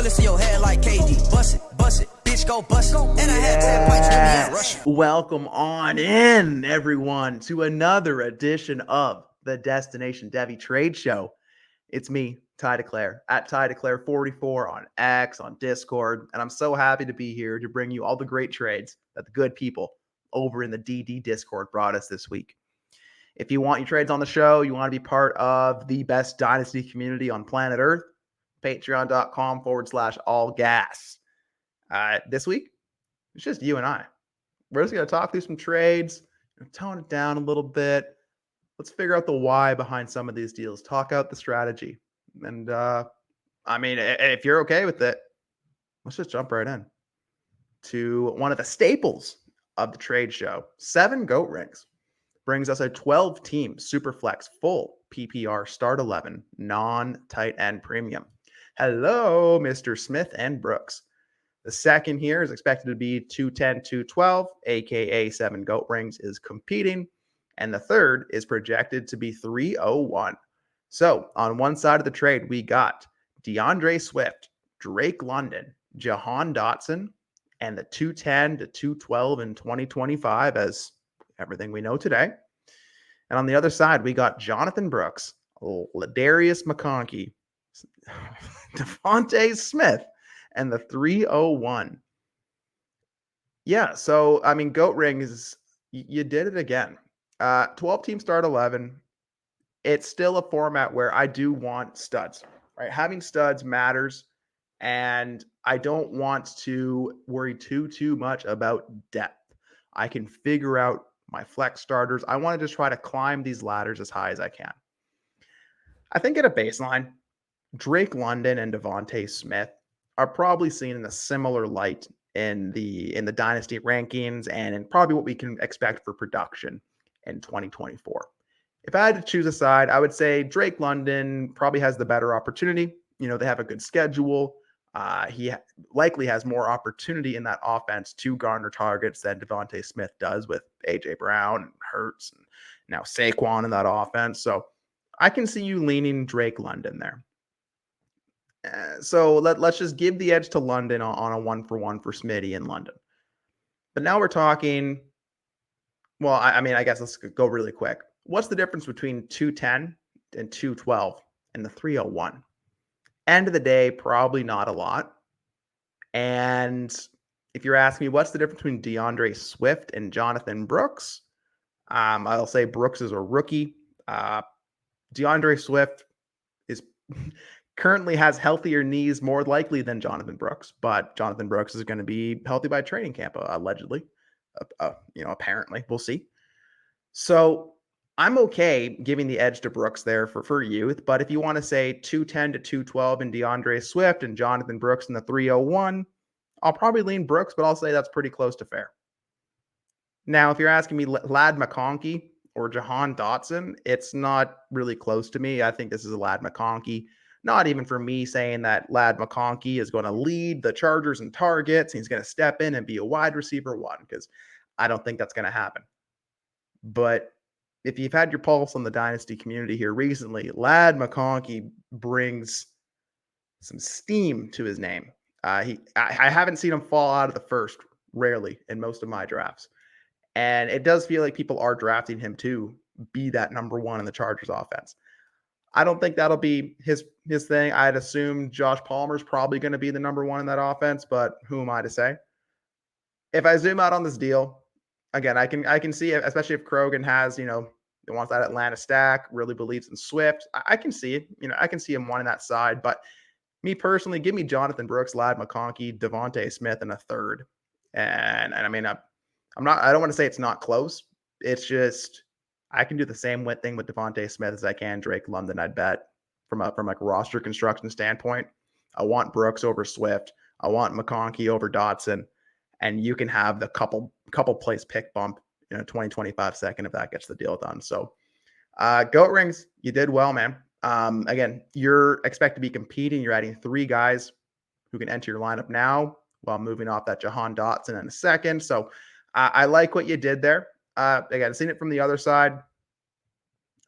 bullets in your head like KD. Bust it, bitch, go bust it. And I had 10 pints with me at Russia. Welcome on in, everyone, to another edition of the Destination Devy Trade Show. It's me, Ty DeClaire, at Ty DeClaire 44 on X, on Discord, and I'm so happy to be here to bring you all the great trades that the good people over in the DD Discord brought us this week. If you want your trades on the show, you want to be part of the best Dynasty community on planet Earth, patreon.com/ALLGAS. This week, it's just you and I. We're just going to talk through some trades, tone it down a little bit. Let's figure out the why behind some of these deals, talk out the strategy. And, if you're okay with it, let's just jump right in to one of the staples of the trade show. 7 GOAT rings brings us a 12-team Superflex full PPR start 11 non-tight end premium. Hello, Mr. Smith and Brooks. The second here is expected to be 210, 212, aka 7 GOAT rings is competing. And the third is projected to be 301. So on one side of the trade, we got DeAndre Swift, Drake London, Jahan Dotson, and the 210 to 212 in 2025 as everything we know today. And on the other side, we got Jonathan Brooks, Ladarius McConkey, Devontae Smith, and the 301. Yeah, so, GOAT rings, you did it again. 12-team start 11. It's still a format where I do want studs, right? Having studs matters, and I don't want to worry too much about depth. I can figure out my flex starters. I want to just try to climb these ladders as high as I can. I think at a baseline, Drake London and Devontae Smith are probably seen in a similar light in the Dynasty rankings and in probably what we can expect for production in 2024. If I had to choose a side, I would say Drake London probably has the better opportunity. They have a good schedule. He likely has more opportunity in that offense to garner targets than Devontae Smith does with A.J. Brown and Hurts and now Saquon in that offense. So I can see you leaning Drake London there. So let's just give the edge to London on a 1-for-1 for Smitty in London. But now we're talking, well, I guess let's go really quick. What's the difference between 210 and 212 and the 301? End of the day, probably not a lot. And if you're asking me what's the difference between DeAndre Swift and Jonathan Brooks, I'll say Brooks is a rookie. DeAndre Swift is currently has healthier knees more likely than Jonathan Brooks, but Jonathan Brooks is going to be healthy by training camp, allegedly. Apparently. We'll see. So I'm okay giving the edge to Brooks there for youth, but if you want to say 210 to 212 in DeAndre Swift and Jonathan Brooks in the 301, I'll probably lean Brooks, but I'll say that's pretty close to fair. Now, if you're asking me Lad McConkey or Jahan Dotson, it's not really close to me. I think this is a Lad McConkey. Not even for me saying that Lad McConkey is going to lead the Chargers in targets. He's going to step in and be a wide receiver one, because I don't think that's going to happen. But if you've had your pulse on the Dynasty community here recently, Lad McConkey brings some steam to his name. I haven't seen him fall out of the first, rarely, in most of my drafts. And it does feel like people are drafting him to be that number one in the Chargers offense. I don't think that'll be his thing. I'd assume Josh Palmer's probably going to be the number one in that offense, but who am I to say? If I zoom out on this deal, again, I can see it, especially if Krogan has, wants that Atlanta stack, really believes in Swift. I can see it. I can see him wanting that side. But me personally, give me Jonathan Brooks, Lad McConkey, Devontae Smith in a third. And I don't want to say it's not close. It's just I can do the same thing with Devontae Smith as I can Drake London, I'd bet, from a roster construction standpoint. I want Brooks over Swift. I want McConkey over Dotson. And you can have the couple place pick bump in a 20-25 second if that gets the deal done. So GOAT rings, you did well, man. Again, you're expected to be competing. You're adding 3 guys who can enter your lineup now while moving off that Jahan Dotson in a second. So I like what you did there. Again, seeing it from the other side,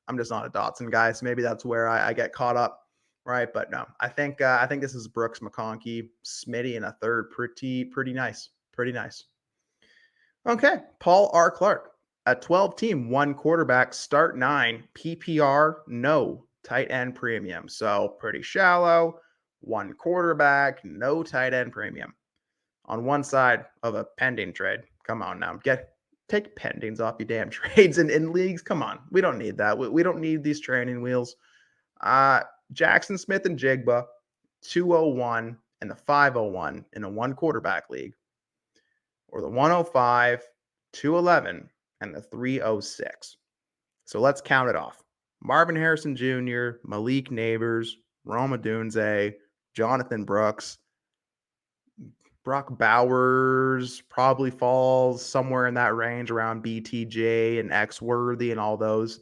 I'm just not a Dotson guy, so maybe that's where I get caught up right? But no, I think this is Brooks, McConkey, Smitty in a third. Pretty nice. Pretty nice. Okay, Paul R. Clark. A 12 team, one quarterback, start 9, PPR, no tight end premium. So pretty shallow, one quarterback, no tight end premium. On one side of a pending trade. Come on now. Take pendings off your damn trades and in leagues. Come on. We don't need that. We don't need these training wheels. Jackson Smith and Jigba, 201 and the 501 in a one quarterback league, or the 105, 211, and the 306. So let's count it off. Marvin Harrison Jr., Malik Neighbors, Roma Dunze, Jonathan Brooks, Brock Bowers probably falls somewhere in that range around BTJ and X Worthy and all those.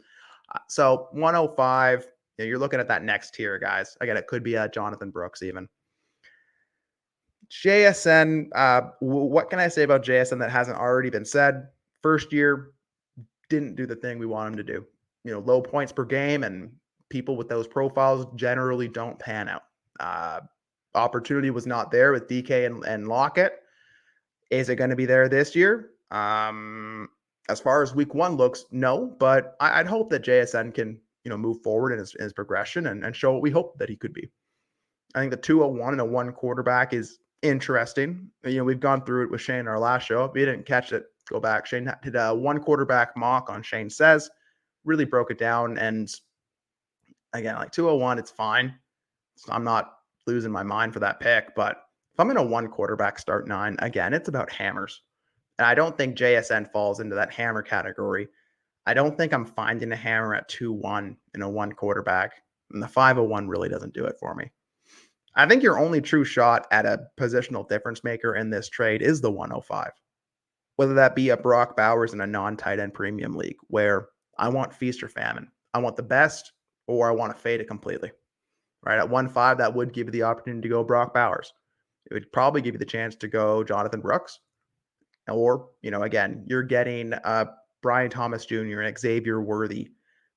So 105, you're looking at that next tier, guys. Again, it could be Jonathan Brooks even. JSN, what can I say about JSN that hasn't already been said? First year, didn't do the thing we want him to do. Low points per game, and people with those profiles generally don't pan out. Opportunity was not there with DK and Lockett. Is it going to be there this year? As far as week 1 looks, no, but I'd hope that JSN can, move forward in his progression and show what we hope that he could be. I think the 201 and a one quarterback is interesting. We've gone through it with Shane in our last show. If you didn't catch it, go back. Shane did a one quarterback mock on Shane Says, really broke it down. And again, like 201, it's fine. So I'm not losing my mind for that pick, but if I'm in a one quarterback start 9, again, it's about hammers. And I don't think JSN falls into that hammer category. I don't think I'm finding a hammer at 2-1 in a one quarterback. And the 501 really doesn't do it for me. I think your only true shot at a positional difference maker in this trade is the 105. Whether that be a Brock Bowers in a non-tight end premium league where I want feast or famine. I want the best or I want to fade it completely. Right at 1.5, that would give you the opportunity to go Brock Bowers. It would probably give you the chance to go Jonathan Brooks. Or, again, you're getting Brian Thomas Jr. and Xavier Worthy.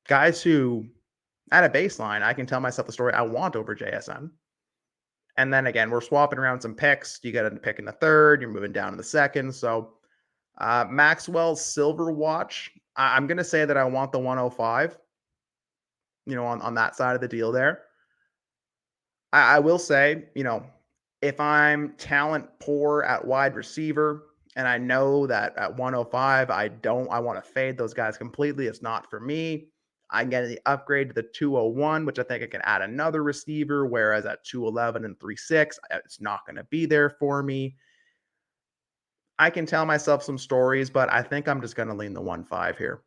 Guys who, at a baseline, I can tell myself the story I want over JSN. And then again, we're swapping around some picks. You got a pick in the 3rd. You're moving down in the 2nd. So Maxwell's Silver Watch, I'm going to say that I want the 105, on that side of the deal there. I will say, if I'm talent poor at wide receiver and I know that at 105, I want to fade those guys completely. It's not for me. I get the upgrade to the 201, which I think I can add another receiver, whereas at 211 and 3.6, it's not going to be there for me. I can tell myself some stories, but I think I'm just going to lean the 1.5 here.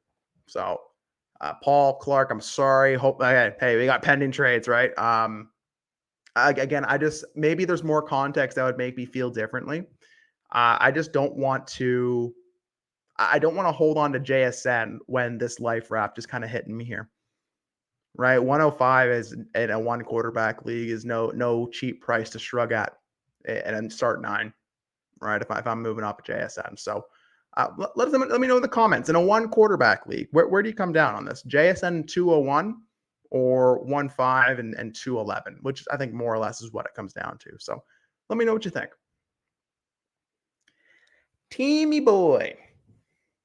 So, Paul Clark, I'm sorry. Hey, we got pending trades, right? Again, maybe there's more context that would make me feel differently. I just don't want to. I don't want to hold on to JSN when this life raft is kind of hitting me here. Right, 105 is in a one quarterback league is no cheap price to shrug at, and then start 9. Right, if I'm moving off of JSN. So let me know in the comments. In a one quarterback league, where do you come down on this? JSN 201 or 1.5 and 211, which I think more or less is what it comes down to. So let me know what you think. Teamy boy.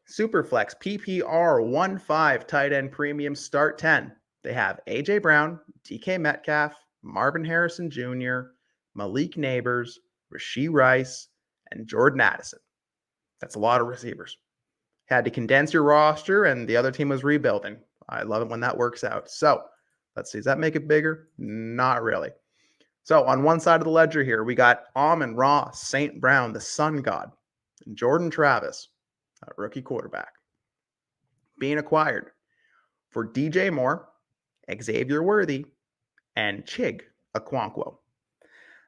Superflex PPR 1.5 tight end premium start 10. They have AJ Brown, DK Metcalf, Marvin Harrison Jr., Malik Neighbors, Rashee Rice, and Jordan Addison. That's a lot of receivers. Had to condense your roster, and the other team was rebuilding. I love it when that works out. So let's see. Does that make it bigger? Not really. So on one side of the ledger here, we got Amon-Ra St. Brown, the sun god, and Jordan Travis, a rookie quarterback, being acquired for DJ Moore, Xavier Worthy, and Chig Okonkwo.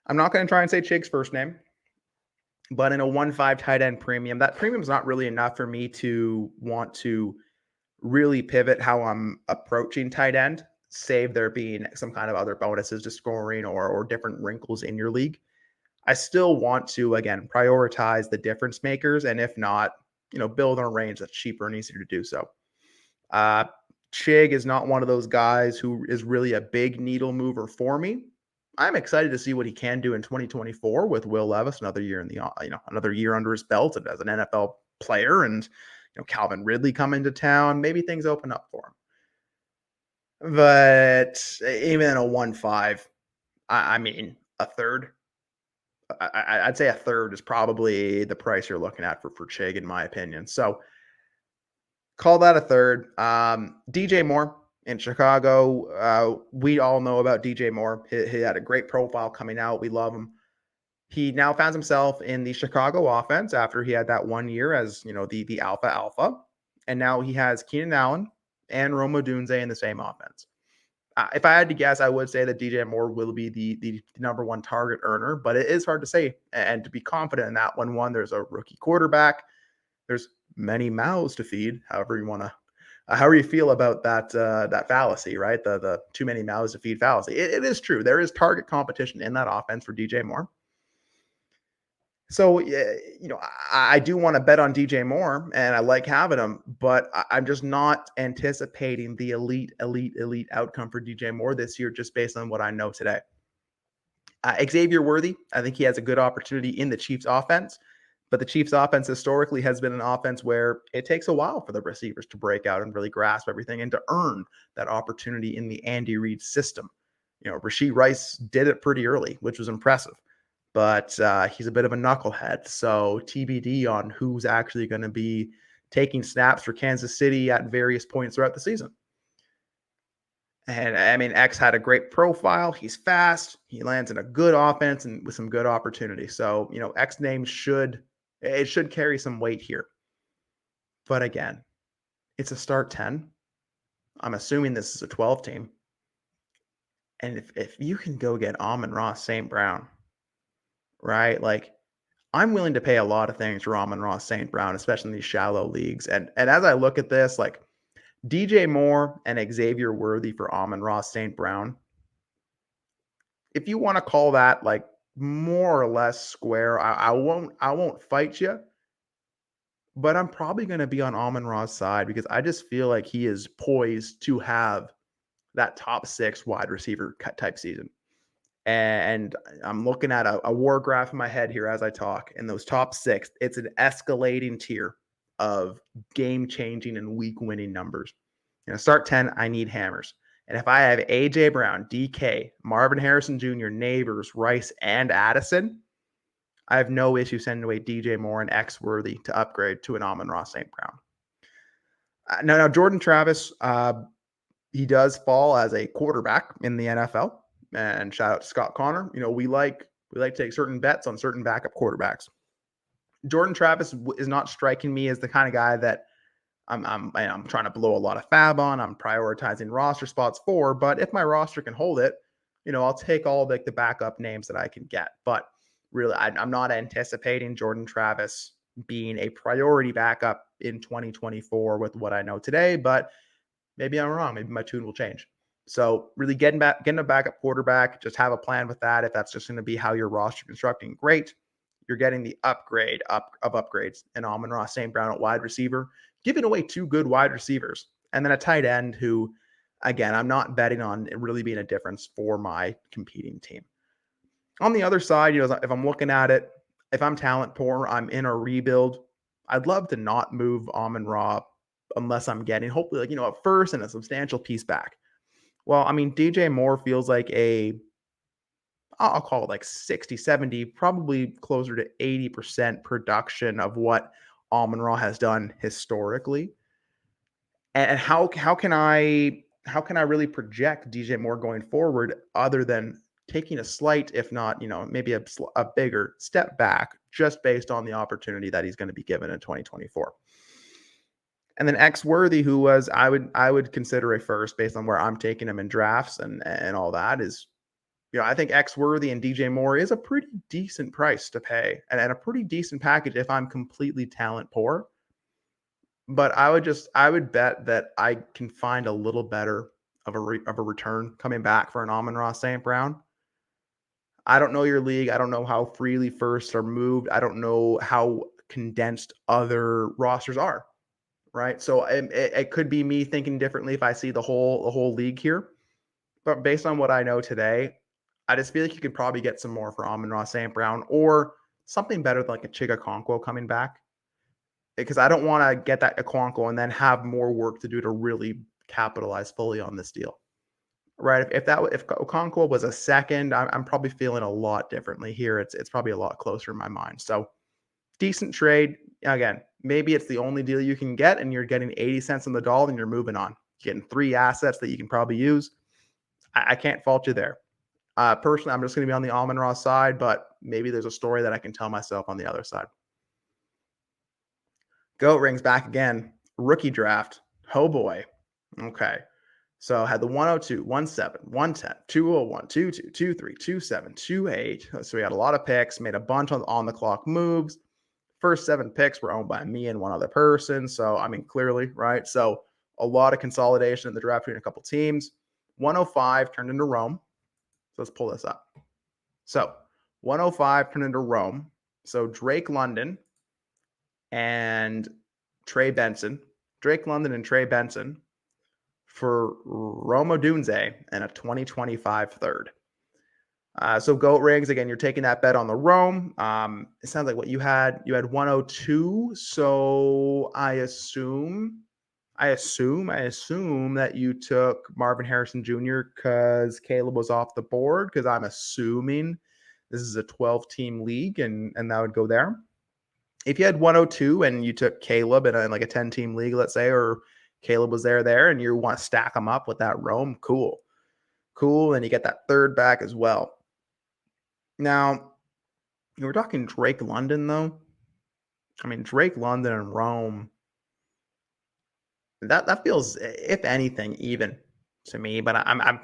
I'm not going to try and say Chig's first name, but in a 1.5 tight end premium, that premium is not really enough for me to want to really pivot how I'm approaching tight end, save there being some kind of other bonuses to scoring or different wrinkles in your league. I still want to, again, prioritize the difference makers, and if not, build on a range that's cheaper and easier to do so. Chig is not one of those guys who is really a big needle mover for me. I'm excited to see what he can do in 2024 with Will Levis, another year in the another year under his belt and as an NFL player, and Calvin Ridley coming to town. Maybe things open up for him. But even in a 1-5, I mean a third. I'd say a third is probably the price you're looking at for Chig, in my opinion. So call that a third. DJ Moore in Chicago. We all know about DJ Moore. He had a great profile coming out. We love him. He now finds himself in the Chicago offense after he had that 1 year as the alpha. And now he has Keenan Allen and Rome Odunze in the same offense. If I had to guess, I would say that DJ Moore will be the number one target earner, but it is hard to say. And to be confident in that one, there's a rookie quarterback. There's many mouths to feed, however you feel about that fallacy, right? The too many mouths to feed fallacy. It is true. There is target competition in that offense for DJ Moore. So, I do want to bet on DJ Moore, and I like having him, but I'm just not anticipating the elite outcome for DJ Moore this year, just based on what I know today. Xavier Worthy, I think he has a good opportunity in the Chiefs offense, but the Chiefs offense historically has been an offense where it takes a while for the receivers to break out and really grasp everything and to earn that opportunity in the Andy Reid system. Rashee Rice did it pretty early, which was impressive. But he's a bit of a knucklehead. So TBD on who's actually going to be taking snaps for Kansas City at various points throughout the season. And I mean, X had a great profile. He's fast. He lands in a good offense and with some good opportunity. So, X name should carry some weight here. But again, it's a start 10. I'm assuming this is a 12 team. And if you can go get Amon-Ra St. Brown, right? Like, I'm willing to pay a lot of things for Amon-Ra St. Brown, especially in these shallow leagues. And as I look at this, like DJ Moore and Xavier Worthy for Amon-Ra St. Brown, if you want to call that like more or less square, I won't fight you. But I'm probably going to be on Amon-Ra's side because I just feel like he is poised to have that top 6 wide receiver type season. And I'm looking at a war graph in my head here as I talk. And those top 6, it's an escalating tier of game-changing and week-winning numbers. Start 10, I need hammers. And if I have A.J. Brown, DK, Marvin Harrison Jr., Neighbors, Rice, and Addison, I have no issue sending away DJ Moore and X Worthy to upgrade to an Amon-Ra St. Brown. Now, Jordan Travis, he does fall as a quarterback in the NFL. And shout out to Scott Connor. We like to take certain bets on certain backup quarterbacks. Jordan Travis is not striking me as the kind of guy that I'm trying to blow a lot of fab on. I'm prioritizing roster spots for. But if my roster can hold it, I'll take all the backup names that I can get. But really, I'm not anticipating Jordan Travis being a priority backup in 2024 with what I know today. But maybe I'm wrong. Maybe my tune will change. So really getting a backup quarterback, just have a plan with that. If that's just going to be how your roster constructing, great. You're getting the upgrade of upgrades in Amon-Ra St. Brown at wide receiver, giving away 2 good wide receivers, and then a tight end who, again, I'm not betting on it really being a difference for my competing team. On the other side, if I'm looking at it, if I'm talent poor, I'm in a rebuild, I'd love to not move Amon-Ra unless I'm getting hopefully a first and a substantial piece back. Well, I mean, DJ Moore feels like I'll call it like 60, 70, probably closer to 80% production of what Amon-Ra has done historically. And how can I really project DJ Moore going forward other than taking a slight, if not, maybe a bigger step back just based on the opportunity that he's going to be given in 2024. And then X Worthy, who was I would consider a first based on where I'm taking him in drafts and all that is, I think X Worthy and DJ Moore is a pretty decent price to pay and a pretty decent package if I'm completely talent poor. But I would bet that I can find a little better of a return coming back for an Amon-Ra St. Brown. I don't know your league. I don't know how freely firsts are moved. I don't know how condensed other rosters are. right? So it could be me thinking differently if I see the whole league here. But based on what I know today, I just feel like you could probably get some more for Amon-Ra St. Brown or something better like a Chiga Conquo coming back. Because I don't want to get that Okonkwo and then have more work to do to really capitalize fully on this deal. Right? If Okonkwo was a second, I'm probably feeling a lot differently here. It's probably a lot closer in my mind. So decent trade. Again, maybe it's the only deal you can get, and you're getting 80 cents on the dollar, and you're moving on. You're getting 3 assets that you can probably use. I can't fault you there. Personally, I'm just going to be on the Amon-Ra side, but maybe there's a story that I can tell myself on the other side. Goat rings back again. Rookie draft. Oh boy. Okay. So I had the 102, 17, 110, 201, 22, 23, 27, 28. So we had a lot of picks, made a bunch on the clock moves. First 7 picks were owned by me and one other person. So, I mean, clearly, right? So a lot of consolidation in the draft between a couple teams. 105 turned into Rome. So let's pull this up. So 105 turned into Rome. So Drake London and Trey Benson. Drake London and Trey Benson for Rome Odunze and a 2025 third. So goat rings again. You're taking that bet on the Rome. It sounds like what you had 102. So I assume that you took Marvin Harrison Jr. because Caleb was off the board. Because I'm assuming this is a 12-team league, and that would go there. If you had 102 and you took Caleb in like a 10-team league, let's say, or Caleb was there, and you want to stack them up with that Rome, cool. And you get that third back as well. Now, we're talking Drake London, though. I mean, Drake London and Rome, that feels, if anything, even to me. But I'm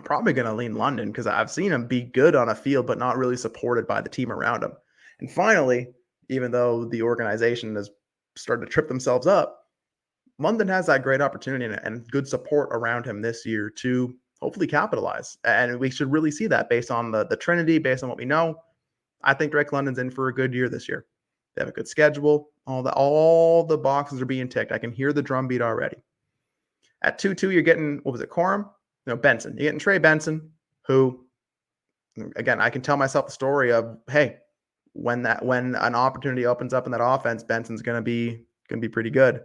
probably going to lean London because I've seen him be good on a field, but not really supported by the team around him. And finally, even though the organization has started to trip themselves up, London has that great opportunity and good support around him this year to hopefully capitalize. And we should really see that based on the Trinity, based on what we know. I think Drake London's in for a good year this year. They have a good schedule. All the boxes are being ticked. I can hear the drum beat already. At 2-2, you're getting, what was it, Corum? No, Benson. You're getting Trey Benson, who, again, I can tell myself the story of, hey, when an opportunity opens up in that offense, Benson's going to be pretty good,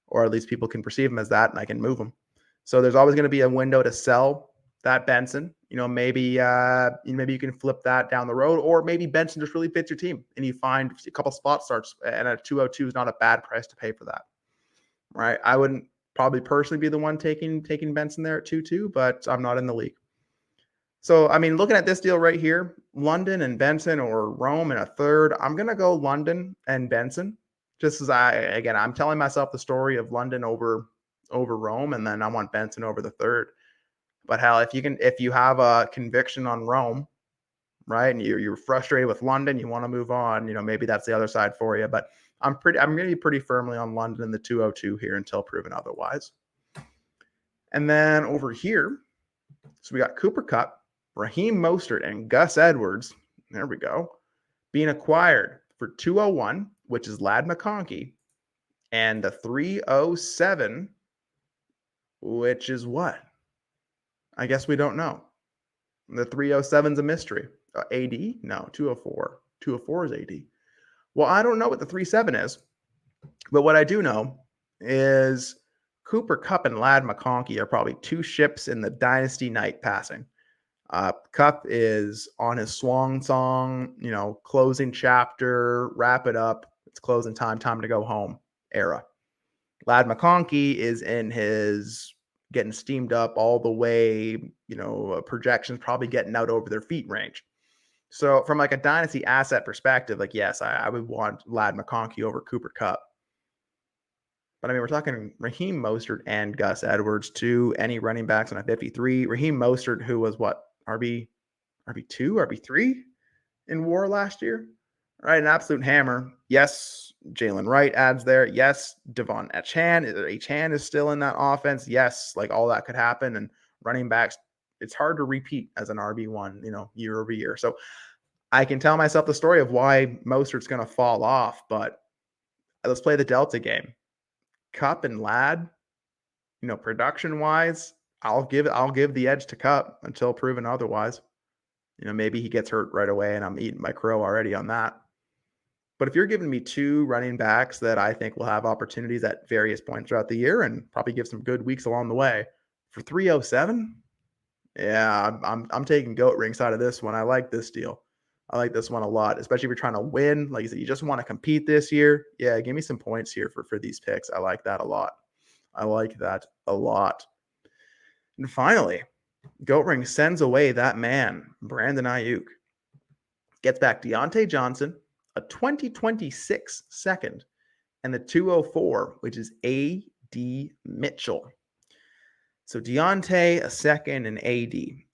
or at least people can perceive him as that, and I can move him. So there's always going to be a window to sell that Benson. Maybe you can flip that down the road, or maybe Benson just really fits your team, and you find a couple spot starts, and a 202 is not a bad price to pay for that, right? I wouldn't probably personally be the one taking Benson there at 2-2, but I'm not in the league. So, I mean, looking at this deal right here, London and Benson or Rome in a third, I'm going to go London and Benson just as I'm telling myself the story of London over Rome, and then I want Benson over the third. But hell, if you have a conviction on Rome, right, and you're frustrated with London, you want to move on, maybe that's the other side for you. But I'm going to be pretty firmly on London in the 202 here until proven otherwise. And then over here, so we got Cooper Kupp, Raheem Mostert, and Gus Edwards. There we go. Being acquired for 201, which is Ladd McConkey, and the 307, which is what? I guess we don't know. The 307 is a mystery. AD? No, 204. 204 is AD. Well, I don't know what the 37 is, but what I do know is Cooper Kupp and Ladd McConkey are probably 2 ships in the Dynasty night passing. Kupp is on his swan song, closing chapter, wrap it up. It's closing time to go home era. Ladd McConkey is in his getting steamed up all the way, projections probably getting out over their feet range. So from like a dynasty asset perspective, like, yes, I would want Ladd McConkey over Cooper Kupp. But I mean, we're talking Raheem Mostert and Gus Edwards, any running backs on a 53. Raheem Mostert, who was what, RB2, RB3 in WAR last year, right? An absolute hammer. Yes, Jalen Wright adds there. Yes, Devon Achane is still in that offense. Yes, like all that could happen. And running backs, it's hard to repeat as an RB1, year over year. So I can tell myself the story of why Mostert's going to fall off, but let's play the Delta game. Cup and Ladd, production wise, I'll give the edge to Cup until proven otherwise. Maybe he gets hurt right away and I'm eating my crow already on that. But if you're giving me two running backs that I think will have opportunities at various points throughout the year and probably give some good weeks along the way for 307, yeah, I'm taking goat rings out of this one. I like this deal. I like this one a lot, especially if you're trying to win. Like you said, you just want to compete this year. Yeah, give me some points here for these picks. I like that a lot. I like that a lot. And finally, goat ring sends away that man, Brandon Aiyuk. Gets back Deontay Johnson, a 2026 second, and the 204, which is A.D. Mitchell. So Deontay, a second, and A.D.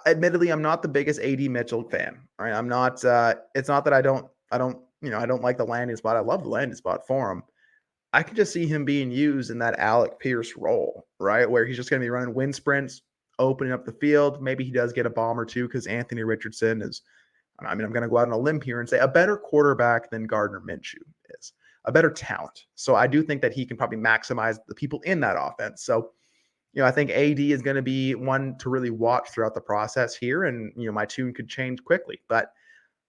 Admittedly, I'm not the biggest A.D. Mitchell fan. Right? I'm not. It's not that I don't like the landing spot. I love the landing spot for him. I could just see him being used in that Alec Pierce role, right, where he's just going to be running wind sprints, opening up the field. Maybe he does get a bomb or two because Anthony Richardson is. I'm going to go out on a limb here and say a better quarterback than Gardner Minshew is, a better talent. So I do think that he can probably maximize the people in that offense. So, I think AD is going to be one to really watch throughout the process here. And, my tune could change quickly. But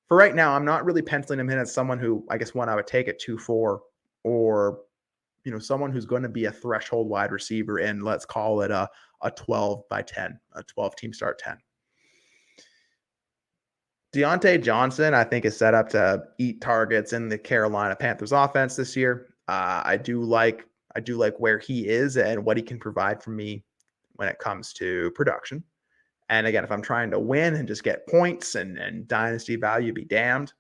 for right now, I'm not really penciling him in as someone who I guess I would take at 2-4 or, someone who's going to be a threshold wide receiver in, let's call it a 12 by 10, a 12 team start 10. Deontay Johnson, I think, is set up to eat targets in the Carolina Panthers offense this year. I do like where he is and what he can provide for me when it comes to production. And again, if I'm trying to win and just get points and dynasty value, be damned.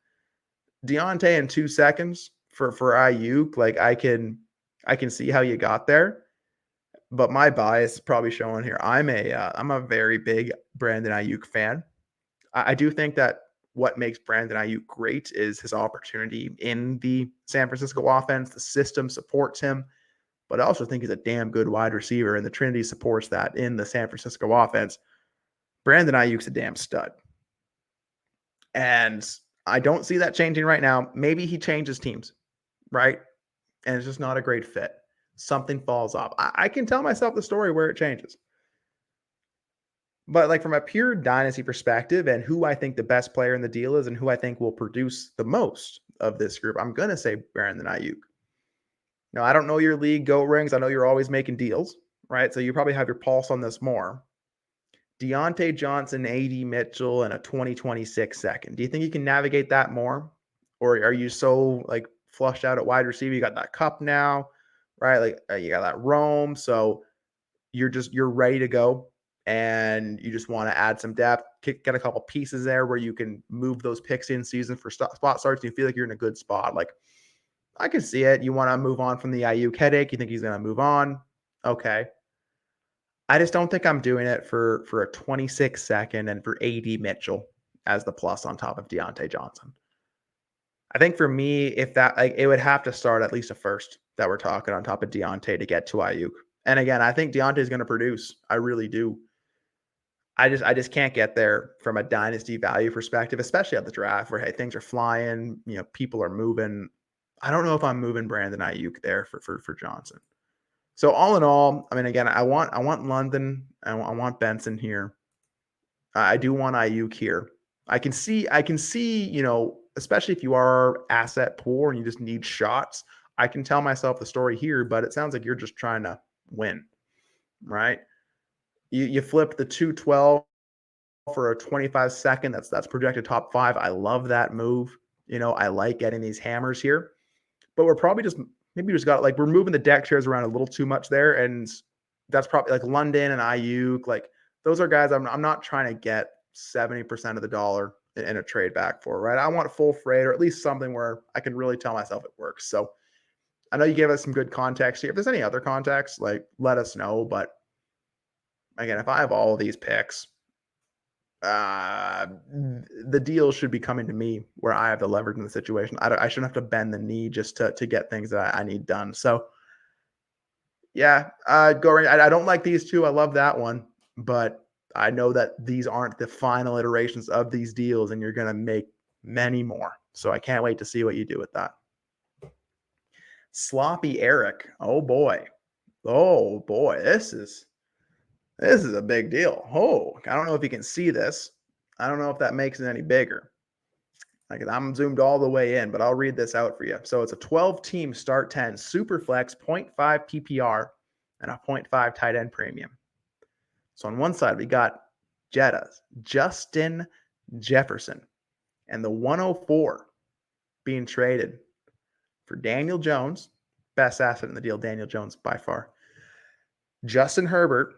Deontay in 2 seconds for Aiyuk, like I can see how you got there, but my bias is probably showing here. I'm a very big Brandon Aiyuk fan. I do think that what makes Brandon Aiyuk great is his opportunity in the San Francisco offense. The system supports him, but I also think he's a damn good wide receiver, and the Trinity supports that in the San Francisco offense. Brandon Ayuk's a damn stud. And I don't see that changing right now. Maybe he changes teams, right? And it's just not a great fit. Something falls off. I can tell myself the story where it changes. But like from a pure dynasty perspective and who I think the best player in the deal is and who I think will produce the most of this group, I'm going to say Brandon Aiyuk. Now, I don't know your league goat rings. I know you're always making deals, right? So you probably have your pulse on this more. Deontay Johnson, A.D. Mitchell, and a 2026 second. Do you think you can navigate that more? Or are you so like flushed out at wide receiver? You got that Cup now, right? Like you got that Rome. So you're ready to go. And you just want to add some depth, get a couple pieces there where you can move those picks in season for spot starts. And you feel like you're in a good spot. Like I can see it. You want to move on from the Aiyuk headache. You think he's going to move on. Okay. I just don't think I'm doing it for a 26 second and for A.D. Mitchell as the plus on top of Deontay Johnson. I think for me, if that it would have to start at least a first that we're talking on top of Deontay to get to Aiyuk. And again, I think Deontay is going to produce. I really do. I just can't get there from a dynasty value perspective, especially at the draft where, hey, things are flying, people are moving. I don't know if I'm moving Brandon Aiyuk there for Johnson. So all in all, I mean, again, I want London. I want Benson here. I do want Aiyuk here. I can see, especially if you are asset poor and you just need shots, I can tell myself the story here, but it sounds like you're just trying to win, right? You flip the 212 for a 25 second. That's projected top 5. I love that move. I like getting these hammers here, but we're probably maybe just got we're moving the deck chairs around a little too much there. And that's probably like London and Aiyuk. Like those are guys I'm not trying to get 70% of the dollar in a trade back for, right? I want full freight or at least something where I can really tell myself it works. So I know you gave us some good context here. If there's any other context, let us know. But again, if I have all of these picks, the deal should be coming to me where I have the leverage in the situation. I shouldn't have to bend the knee just to get things that I need done. So yeah, Goring, I don't like these two. I love that one, but I know that these aren't the final iterations of these deals and you're going to make many more. So I can't wait to see what you do with that. Sloppy Eric. Oh boy. Oh boy. This is a big deal. Oh, I don't know if you can see this. I don't know if that makes it any bigger. Like I'm zoomed all the way in, but I'll read this out for you. So it's a 12-team start 10 Superflex 0.5 PPR and a 0.5 tight end premium. So on one side, we got Jetta's Justin Jefferson and the 104 being traded for Daniel Jones, best asset in the deal, Daniel Jones by far. Justin Herbert,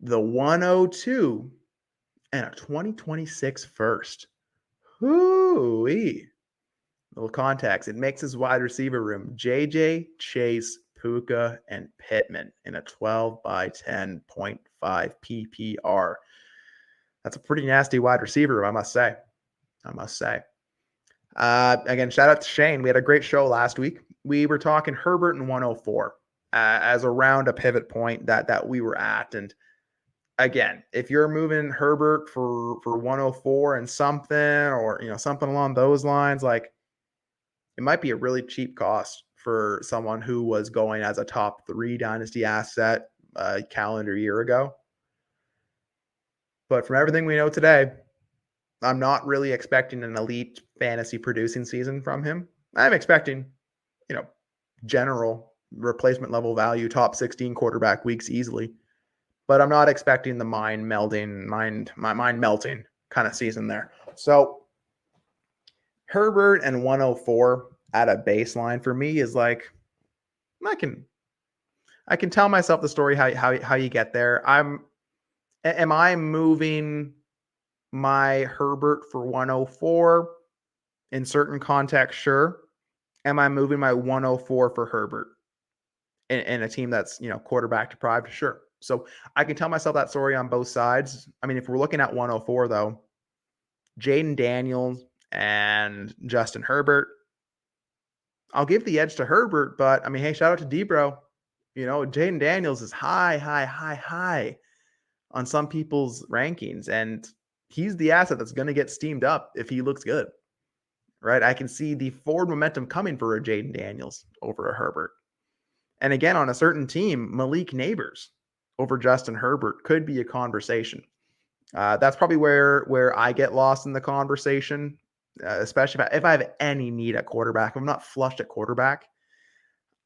the 102, and a 2026 first. Hoo-wee. Little context. It makes his wide receiver room JJ, Chase, Puka, and Pittman in a 12 by 10.5 PPR. That's a pretty nasty wide receiver room, I must say. Again, shout out to Shane. We had a great show last week. We were talking Herbert and 104 as around a pivot point that we were at. And again, if you're moving Herbert for 104 and something, or something along those lines, like it might be a really cheap cost for someone who was going as a top 3 dynasty asset a calendar year ago. But from everything we know today, I'm not really expecting an elite fantasy producing season from him. I'm expecting, general replacement level value, top 16 quarterback weeks easily. But I'm not expecting the mind melting kind of season there. So Herbert and 104 at a baseline for me is like, I can tell myself the story how you get there. Am I moving my Herbert for 104 in certain contexts? Sure. Am I moving my 104 for Herbert in a team that's, quarterback deprived? Sure. So I can tell myself that story on both sides. I mean, if we're looking at 104 though, Jaden Daniels and Justin Herbert, I'll give the edge to Herbert, but I mean, hey, shout out to Debro. Jaden Daniels is high on some people's rankings, and he's the asset that's going to get steamed up if he looks good, right? I can see the forward momentum coming for a Jaden Daniels over a Herbert. And again, on a certain team, Malik Neighbors over Justin Herbert could be a conversation. That's probably where I get lost in the conversation, especially if I have any need at quarterback. If I'm not flushed at quarterback,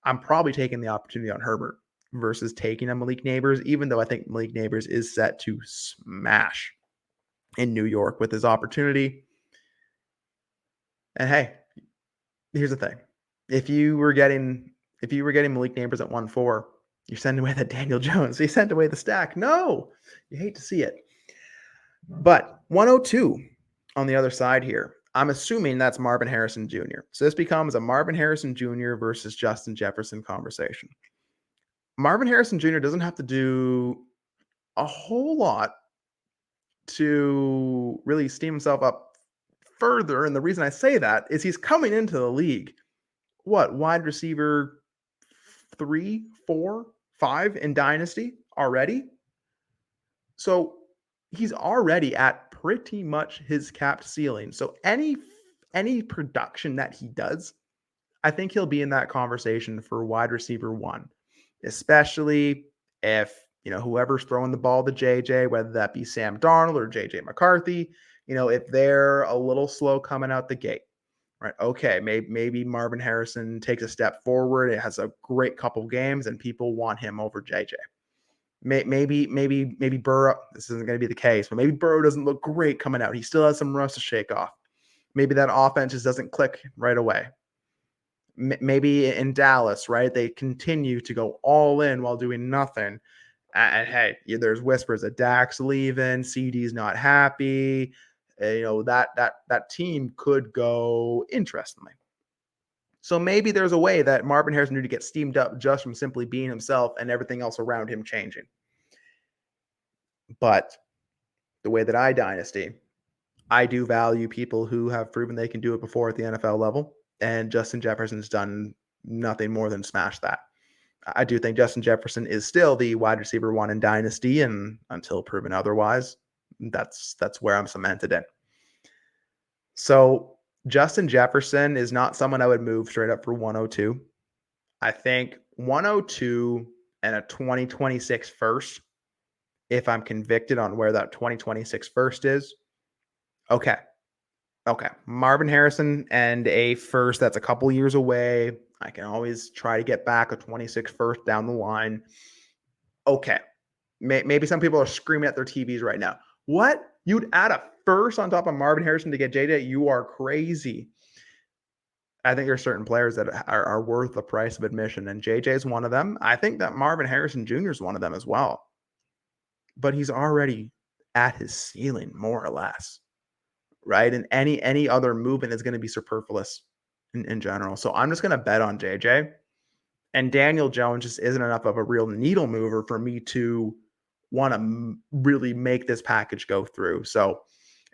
I'm probably taking the opportunity on Herbert versus taking a Malik Neighbors, even though I think Malik Neighbors is set to smash in New York with his opportunity. And hey, here's the thing. If you were getting Malik Neighbors at 1-4, you're sending away that Daniel Jones. You sent away the stack. No, you hate to see it. But 102 on the other side here, I'm assuming that's Marvin Harrison Jr. So this becomes a Marvin Harrison Jr. versus Justin Jefferson conversation. Marvin Harrison Jr. doesn't have to do a whole lot to really steam himself up further. And the reason I say that is he's coming into the league, wide receiver 3, 4, 5 in Dynasty already? So he's already at pretty much his capped ceiling. So any production that he does, I think he'll be in that conversation for wide receiver 1, especially if, whoever's throwing the ball to JJ, whether that be Sam Darnold or JJ McCarthy, if they're a little slow coming out the gate, right? Okay, maybe Marvin Harrison takes a step forward. It has a great couple games and people want him over JJ. Maybe Burrow, this isn't going to be the case, but maybe Burrow doesn't look great coming out. He still has some rust to shake off. Maybe that offense just doesn't click right away. Maybe in Dallas, right? They continue to go all in while doing nothing. And hey, there's whispers that Dak's leaving, CD's not happy. That team could go interestingly. So maybe there's a way that Marvin Harrison Jr. gets steamed up just from simply being himself and everything else around him changing. But the way that I dynasty, I do value people who have proven they can do it before at the NFL level. And Justin Jefferson's done nothing more than smash that. I do think Justin Jefferson is still the wide receiver 1 in Dynasty, and until proven otherwise, that's where I'm cemented in. So Justin Jefferson is not someone I would move straight up for 102. I think 102 and a 2026 first, if I'm convicted on where that 2026 first is. Okay. Okay. Marvin Harrison and a first that's a couple years away. I can always try to get back a 26 first down the line. Okay. Maybe some people are screaming at their TVs right now. What? You'd add a first on top of Marvin Harrison to get JJ? You are crazy. I think there's certain players that are worth the price of admission, and JJ is one of them. I think that Marvin Harrison Jr. is one of them as well. But he's already at his ceiling, more or less, right? And any other movement is going to be superfluous in general. So I'm just going to bet on JJ. And Daniel Jones just isn't enough of a real needle mover for me to want to really make this package go through. So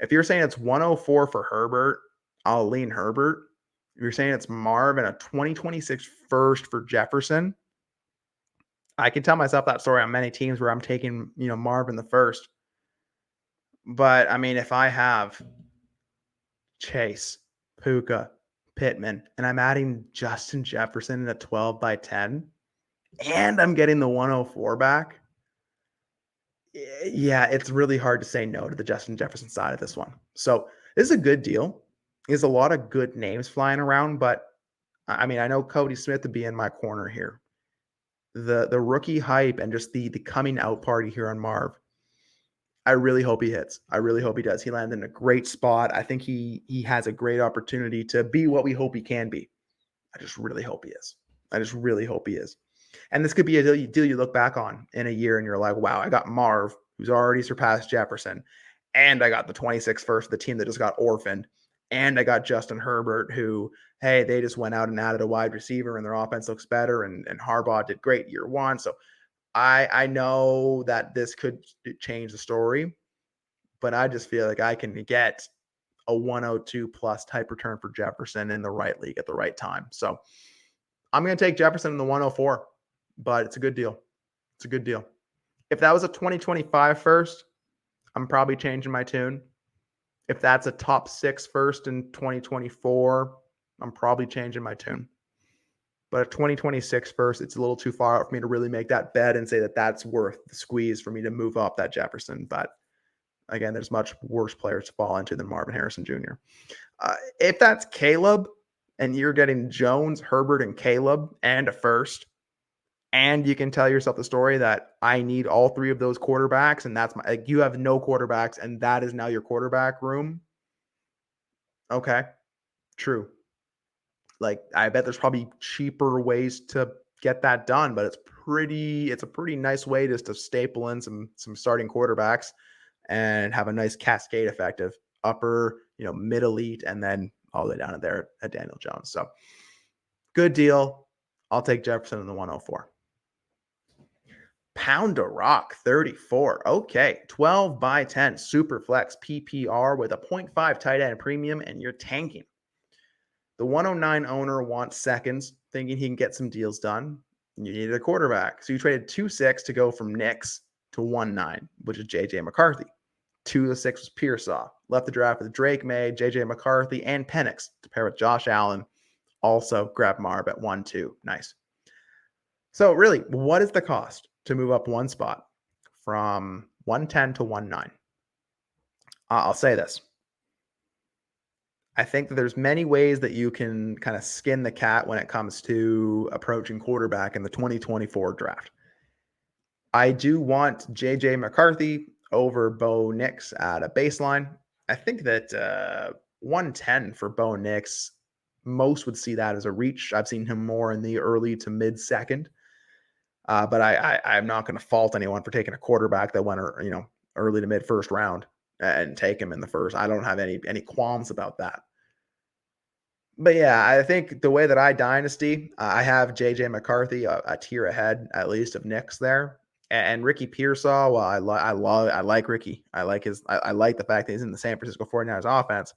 if you're saying it's 104 for Herbert, I'll lean Herbert. If you're saying it's Marv and a 2026 first for Jefferson, I can tell myself that story on many teams where I'm taking, Marv in the first. But I mean, if I have Chase, Puka, Pittman, and I'm adding Justin Jefferson in a 12 by 10, and I'm getting the 104 back, yeah, it's really hard to say no to the Justin Jefferson side of this one. So this is a good deal. There's a lot of good names flying around, but I mean, I know Cody Smith would be in my corner here. The rookie hype and just the coming out party here on Marv. I really hope he hits. I really hope he does. He landed in a great spot. I think he has a great opportunity to be what we hope he can be. I just really hope he is. I just really hope he is. And this could be a deal you look back on in a year and you're like, wow, I got Marv, who's already surpassed Jefferson, and I got the 26th first, the team that just got orphaned, and I got Justin Herbert, who, hey, they just went out and added a wide receiver and their offense looks better, and Harbaugh did great year one. So I know that this could change the story, but I just feel like I can get a 102 plus type return for Jefferson in the right league at the right time. So I'm going to take Jefferson in the 104, but it's a good deal. It's a good deal. If that was a 2025 first, I'm probably changing my tune. If that's a top 6 first in 2024, I'm probably changing my tune. But a 2026 first, it's a little too far out for me to really make that bet and say that that's worth the squeeze for me to move up that Jefferson. But again, there's much worse players to fall into than Marvin Harrison Jr. If that's Caleb and you're getting Jones, Herbert, and Caleb and a first, and you can tell yourself the story that I need all 3 of those quarterbacks, and that's you have no quarterbacks, and that is now your quarterback room. Okay, true. Like, I bet there's probably cheaper ways to get that done, but it's a pretty nice way just to staple in some starting quarterbacks and have a nice cascade effect of upper, mid elite, and then all the way down to there at Daniel Jones. So good deal. I'll take Jefferson in the 104. Pound to rock 34. Okay. 12 by 10 Superflex PPR with a 0.5 tight end premium, and you're tanking. The 109 owner wants seconds, thinking he can get some deals done. You needed a quarterback. So you traded 2-6 to go from Nix to 1-9, which is JJ McCarthy. 2-6 was Pearsall. Left the draft with Drake May, JJ McCarthy, and Penix to pair with Josh Allen. Also grab Marv at 1-2. Nice. So really, what is the cost to move up one spot from 110 to 19? I'll say this. I think that there's many ways that you can kind of skin the cat when it comes to approaching quarterback in the 2024 draft. I do want JJ McCarthy over Bo Nix at a baseline. I think that 110 for Bo Nix, most would see that as a reach. I've seen him more in the early to mid second. But I'm not going to fault anyone for taking a quarterback that went, early to mid first round and take him in the first. I don't have any qualms about that. But yeah, I think the way that I dynasty, I have JJ McCarthy a tier ahead, at least, of Nix there. And Ricky Pearsall, well, I like Ricky. I like the fact that he's in the San Francisco 49ers offense.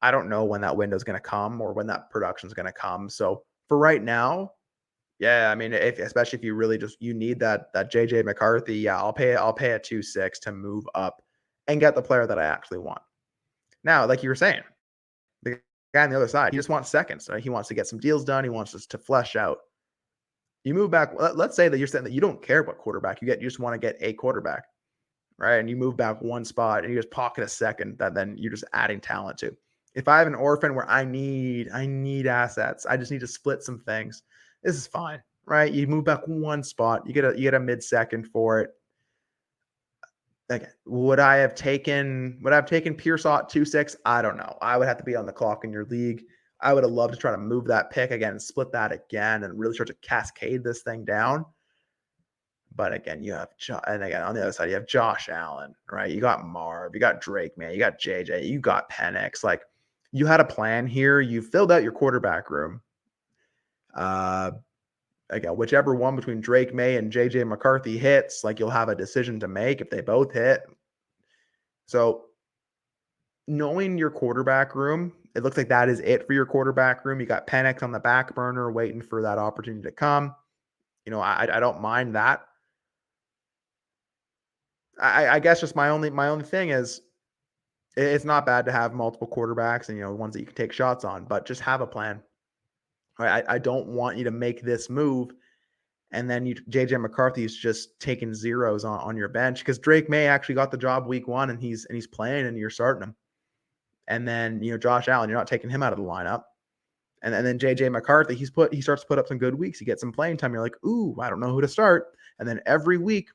I don't know when that window is going to come or when that production is going to come. So for right now, yeah, I mean, especially if you really you need that JJ McCarthy, yeah, I'll pay a 2-6 to move up and get the player that I actually want. Now, like you were saying, the guy on the other side, he just wants seconds. Right? He wants to get some deals done. He wants us to flesh out You move back. Let's say that you're saying that you don't care what quarterback you get. You just want to get a quarterback, right? And you move back one spot and you just pocket a second that then you're just adding talent to. If I have an orphan where I need assets, I just need to split some things. This is fine, right? You move back one spot, you get a mid second for it. Again, would I have taken Pearsall at 2-6? I don't know. I would have to be on the clock in your league. I would have loved to try to move that pick again and split that again and really start to cascade this thing down. But again, and again, on the other side, you have Josh Allen, right? You got Marv, you got Drake, man, you got JJ, you got Penix. Like, you had a plan here. You filled out your quarterback room. Again, whichever one between Drake May and JJ McCarthy hits, like, you'll have a decision to make if they both hit. So knowing your quarterback room, it looks like that is it for your quarterback room. You got Penix on the back burner waiting for that opportunity to come. I don't mind that. I guess just my only thing is it's not bad to have multiple quarterbacks and ones that you can take shots on, but just have a plan. Right? I don't want you to make this move and then JJ McCarthy is just taking zeros on your bench because Drake May actually got the job week 1 and he's playing and you're starting him. And then Josh Allen, you're not taking him out of the lineup. And then JJ McCarthy, he starts to put up some good weeks. He gets some playing time. You're like, ooh, I don't know who to start. And then every week,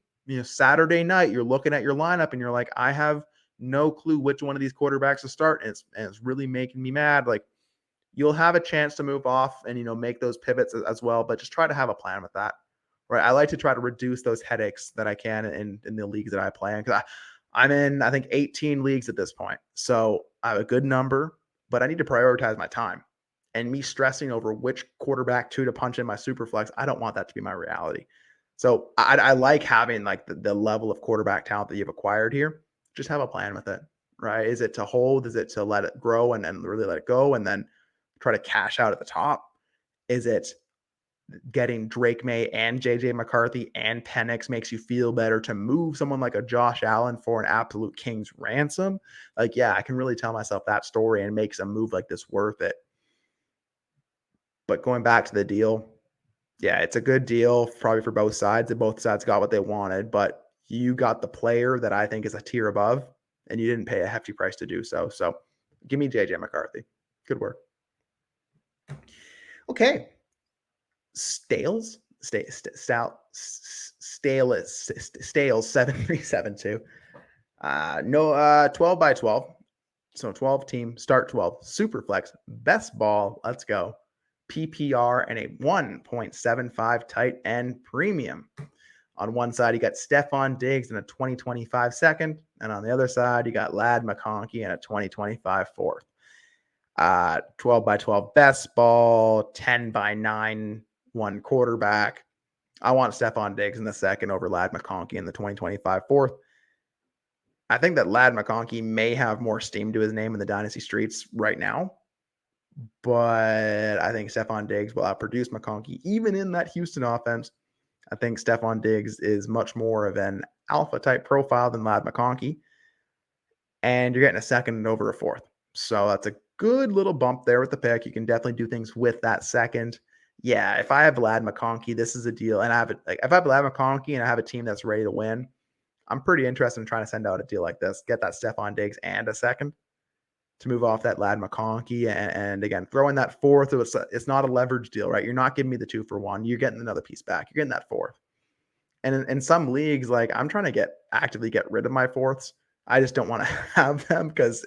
Saturday night, you're looking at your lineup and you're like, I have no clue which one of these quarterbacks to start. And it's really making me mad. Like, you'll have a chance to move off and, make those pivots as well, but just try to have a plan with that. Right. I like to try to reduce those headaches that I can in the leagues that I play in. Cause I'm in, I think, 18 leagues at this point. So I have a good number, but I need to prioritize my time. And me stressing over which quarterback to punch in my Superflex, I don't want that to be my reality. So I like having like the level of quarterback talent that you've acquired here. Just have a plan with it, right? Is it to hold? Is it to let it grow and really let it go and then try to cash out at the top? Is it getting Drake May and JJ McCarthy and Penix makes you feel better to move someone like a Josh Allen for an absolute king's ransom? Like, yeah, I can really tell myself that story and makes a move like this worth it. But going back to the deal, yeah, it's a good deal probably for both sides. And both sides got what they wanted, but you got the player that I think is a tier above, and you didn't pay a hefty price to do so. So give me JJ McCarthy. Good work. Okay. Stales 7372. 12 by 12. So 12 team, start 12. Superflex, best ball. Let's go. PPR and a 1.75 tight end premium. On one side, you got Stephon Diggs in a 2025 second. And on the other side, you got Ladd McConkey in a 2025 fourth. 12 by 12 best ball, 10 by 9 one quarterback. I want Stephon Diggs in the second over Ladd McConkey in the 2025 fourth. I think that Ladd McConkey may have more steam to his name in the Dynasty streets right now, but I think Stephon Diggs will outproduce McConkey even in that Houston offense. I think Stephon Diggs is much more of an alpha type profile than Ladd McConkey, and you're getting a second over a fourth. So that's a good little bump there with the pick. You can definitely do things with that second. Yeah, if I have Ladd McConkey, this is a deal. And I have if I have Ladd McConkey and I have a team that's ready to win, I'm pretty interested in trying to send out a deal like this. Get that Stephon Diggs and a second to move off that Ladd McConkey. And again, throwing that fourth, it's not a leverage deal, right? You're not giving me the 2-for-1. You're getting another piece back. You're getting that fourth. And in some leagues, like, I'm trying to actively get rid of my fourths. I just don't want to have them because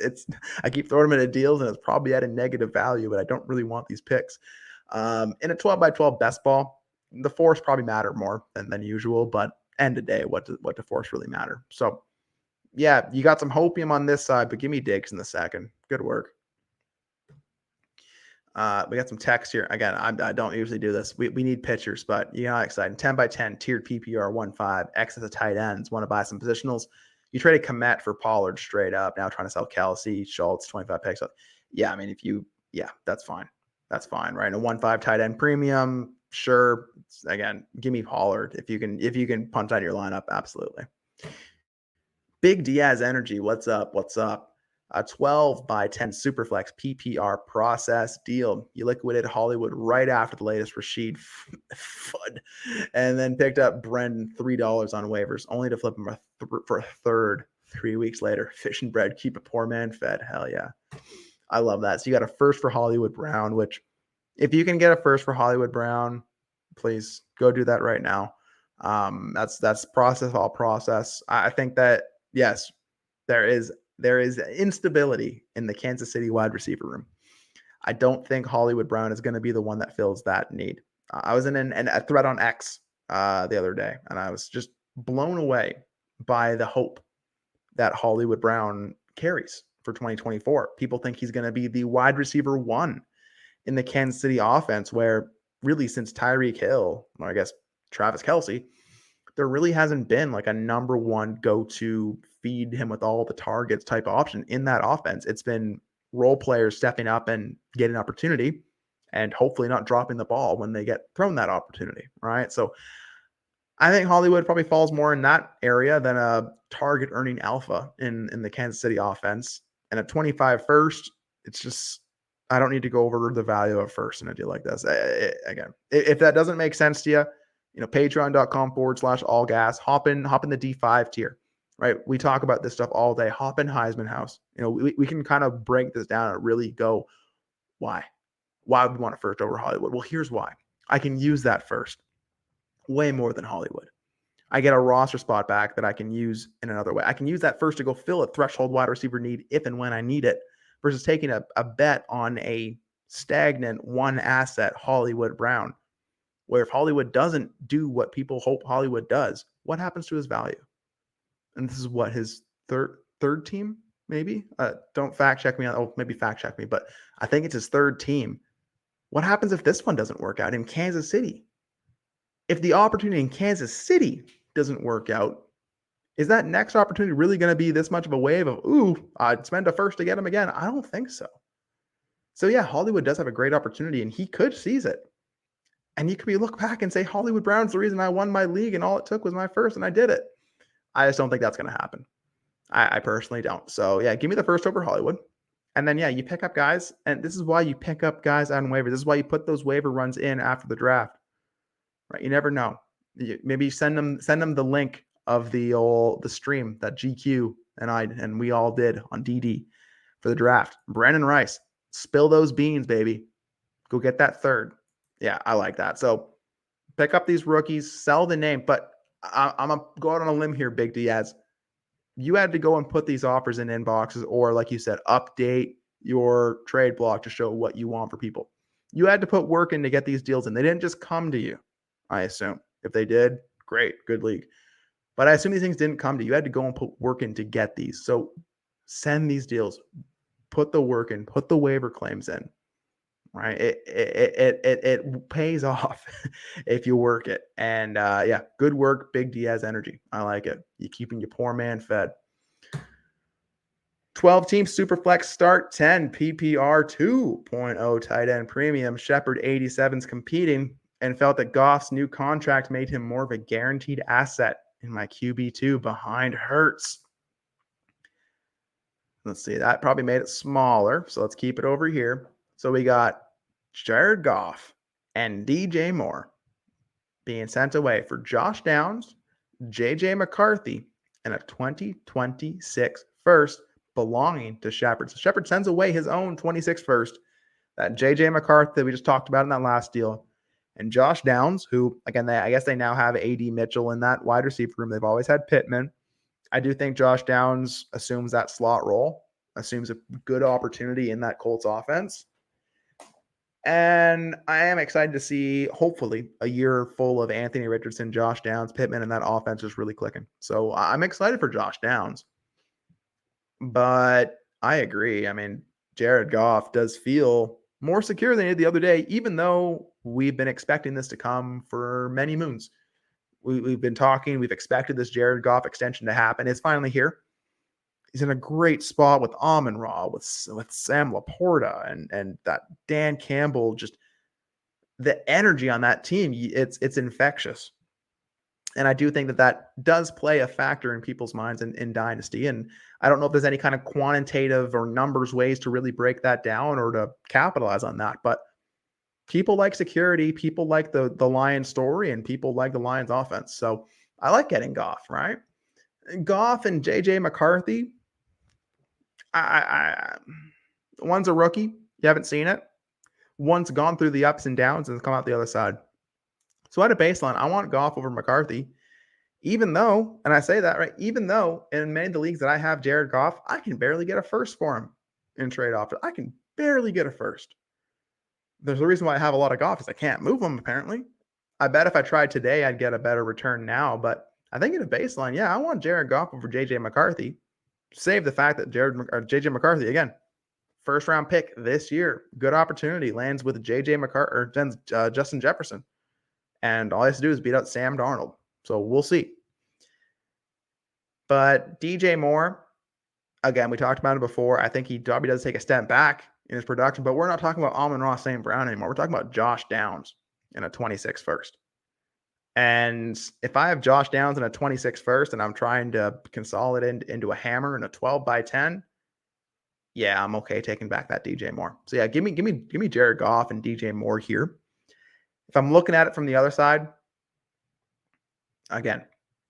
I keep throwing them into deals and it's probably at a negative value, but I don't really want these picks. In a 12 by 12 best ball, the fourths probably matter more than usual, but end of day, what do fourths really matter? So yeah, you got some hopium on this side, but give me Diggs in the second. Good work. We got some text here. Again, I don't usually do this. We need pitchers, but exciting. 10 by 10 tiered PPR 1.5, X as a tight ends. Want to buy some positionals? You traded Komet for Pollard straight up. Now trying to sell Kelsey, Schultz, 25 picks. So, yeah, I mean, that's fine. That's fine, right? A 1.5 tight end premium, sure. Again, give me Pollard if you can punch out your lineup, absolutely. Big Diaz energy. What's up? A 12 by 10 Superflex PPR process deal. You liquidated Hollywood right after the latest Rashid FUD, and then picked up Brendan $3 on waivers, only to flip him for a third 3 weeks later. Fish and bread, keep a poor man fed. Hell yeah. I love that. So you got a first for Hollywood Brown, which if you can get a first for Hollywood Brown, please go do that right now. That's process all process. I think that yes, there is instability in the Kansas City wide receiver room. I don't think Hollywood Brown is going to be the one that fills that need. I was in a thread on X the other day, and I was just blown away by the hope that Hollywood Brown carries for 2024. People think he's going to be the wide receiver one in the Kansas City offense, where really since Tyreek Hill, or I guess Travis Kelce, there really hasn't been like a number one go-to feed him with all the targets type option in that offense. It's been role players stepping up and getting opportunity and hopefully not dropping the ball when they get thrown that opportunity, right? So I think Hollywood probably falls more in that area than a target earning alpha in the Kansas City offense. And at 25 first, it's just, I don't need to go over the value of first in a deal like this. Again, if that doesn't make sense to you, patreon.com/ALLGAS, hop in the D5 tier, right? We talk about this stuff all day. Hop in Heisman House. We can kind of break this down and really go, why would we want a first over Hollywood? Well, here's why. I can use that first way more than Hollywood. I get a roster spot back that I can use in another way. I can use that first to go fill a threshold wide receiver need if and when I need it, versus taking a bet on a stagnant one asset Hollywood Brown, where if Hollywood doesn't do what people hope Hollywood does, what happens to his value? And this is what, his third team, maybe? Don't fact check me on, maybe fact check me, but I think it's his third team. What happens if this one doesn't work out in Kansas City? If the opportunity in Kansas City doesn't work out, is that next opportunity really going to be this much of a wave of, I'd spend a first to get him again? I don't think so. So yeah, Hollywood does have a great opportunity and he could seize it. And you could look back and say, Hollywood Brown's the reason I won my league and all it took was my first and I did it. I just don't think that's going to happen. I personally don't. So yeah, give me the first over Hollywood. And then, yeah, you pick up guys. And this is why you pick up guys on waivers. This is why you put those waiver runs in after the draft, right? You never know. Maybe send them the link of the stream that GQ and we all did on DD for the draft. Brandon Rice, spill those beans, baby. Go get that third. Yeah, I like that. So pick up these rookies, sell the name. But I'm going to go out on a limb here, Big Diaz. You had to go and put these offers in inboxes, or like you said, update your trade block to show what you want for people. You had to put work in to get these deals in. They didn't just come to you, I assume. If they did, great, good league. But I assume these things didn't come to you. You had to go and put work in to get these. So send these deals, put the work in, put the waiver claims in. Right, it pays off if you work it, and yeah, good work, Big Diaz energy. I like it. You keeping your poor man fed. 12 team Superflex start 10 PPR 2.0 tight end premium. Shepard 87's competing and felt that Goff's new contract made him more of a guaranteed asset in my QB2 behind Hurts. Let's see, that probably made it smaller, so let's keep it over here. So we got Jared Goff and DJ Moore being sent away for Josh Downs, JJ McCarthy, and a 2026 first belonging to Shepard. So Shepard sends away his own 26 first, that JJ McCarthy that we just talked about in that last deal, and Josh Downs, who, again, I guess they now have AD Mitchell in that wide receiver room. They've always had Pittman. I do think Josh Downs assumes that slot role, assumes a good opportunity in that Colts offense. And I am excited to see, hopefully, a year full of Anthony Richardson, Josh Downs, Pittman, and that offense is really clicking. So I'm excited for Josh Downs. But I agree. I mean, Jared Goff does feel more secure than he did the other day, even though we've been expecting this to come for many moons. We've been talking. We've expected this Jared Goff extension to happen. It's finally here. He's in a great spot with Amon-Ra, with Sam Laporta, and that Dan Campbell. Just the energy on that team, it's infectious. And I do think that that does play a factor in people's minds in Dynasty. And I don't know if there's any kind of quantitative or numbers ways to really break that down or to capitalize on that. But people like security, people like the Lions story, and people like the Lions offense. So I like getting Goff, right? Goff and JJ McCarthy. I one's a rookie. You haven't seen it. One's gone through the ups and downs and come out the other side. So at a baseline, I want Goff over McCarthy. Even though, and I say that right, even though in many of the leagues that I have Jared Goff, I can barely get a first for him in trade offer. I can barely get a first. There's a reason why I have a lot of Goff is I can't move him, apparently. I bet if I tried today, I'd get a better return now. But I think at a baseline, yeah, I want Jared Goff over JJ McCarthy. Save the fact that JJ McCarthy, again, first round pick this year, good opportunity, lands with JJ McCarthy or Justin Jefferson. And all he has to do is beat out Sam Darnold. So we'll see. But DJ Moore, again, we talked about it before. I think he probably does take a step back in his production, but we're not talking about Amon-Ra St. Brown anymore. We're talking about Josh Downs in a 26 first. And if I have Josh Downs in a 26 first and I'm trying to consolidate into a hammer in a 12 by 10, yeah, I'm okay taking back that DJ Moore. So yeah, give me Jared Goff and DJ Moore here. If I'm looking at it from the other side, again,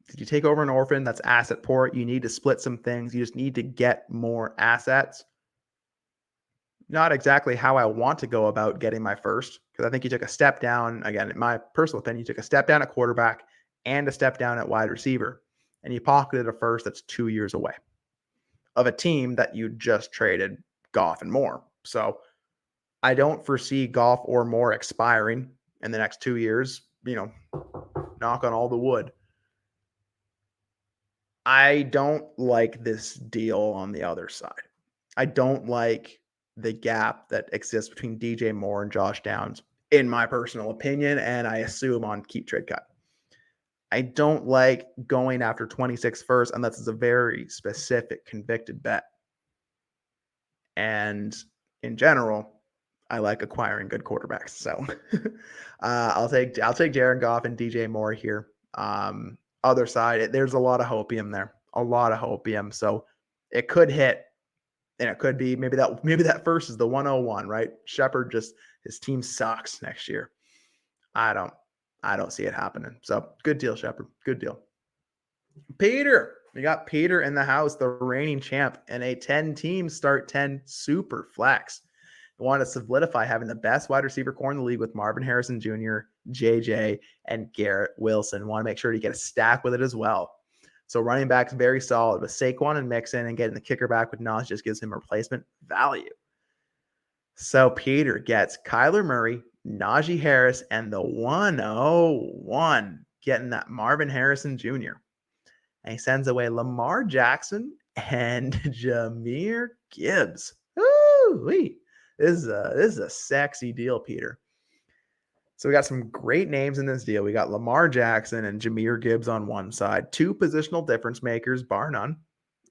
if you take over an orphan that's asset poor, you need to split some things. You just need to get more assets. Not exactly how I want to go about getting my first, because I think you took a step down. Again, in my personal opinion, you took a step down at quarterback and a step down at wide receiver, and you pocketed a first that's 2 years away of a team that you just traded Goff and Moore. So I don't foresee Goff or Moore expiring in the next 2 years. Knock on all the wood. I don't like this deal on the other side. I don't like the gap that exists between DJ Moore and Josh Downs, in my personal opinion, and I assume on Keep Trade Cut. I don't like going after 26 first unless it's a very specific convicted bet. And in general, I like acquiring good quarterbacks. So I'll take Jared Goff and DJ Moore here. Other side, there's a lot of hopium there, a lot of hopium. So it could hit, and it could be maybe that first is the 101, right? Shepard his team sucks next year. I don't see it happening. So good deal, Shepard. Good deal. Peter, we got Peter in the house, the reigning champ, and a 10-team start 10 super flex. We want to solidify having the best wide receiver core in the league with Marvin Harrison Jr., JJ, and Garrett Wilson. Want to make sure to get a stack with it as well. So running back's very solid with Saquon and Mixon, and getting the kicker back with Nas just gives him replacement value. So Peter gets Kyler Murray, Najee Harris, and the 101, getting that Marvin Harrison Jr. And he sends away Lamar Jackson and Jahmyr Gibbs. Woo-wee. This is a sexy deal, Peter. So we got some great names in this deal. We got Lamar Jackson and Jahmyr Gibbs on one side, two positional difference makers, bar none.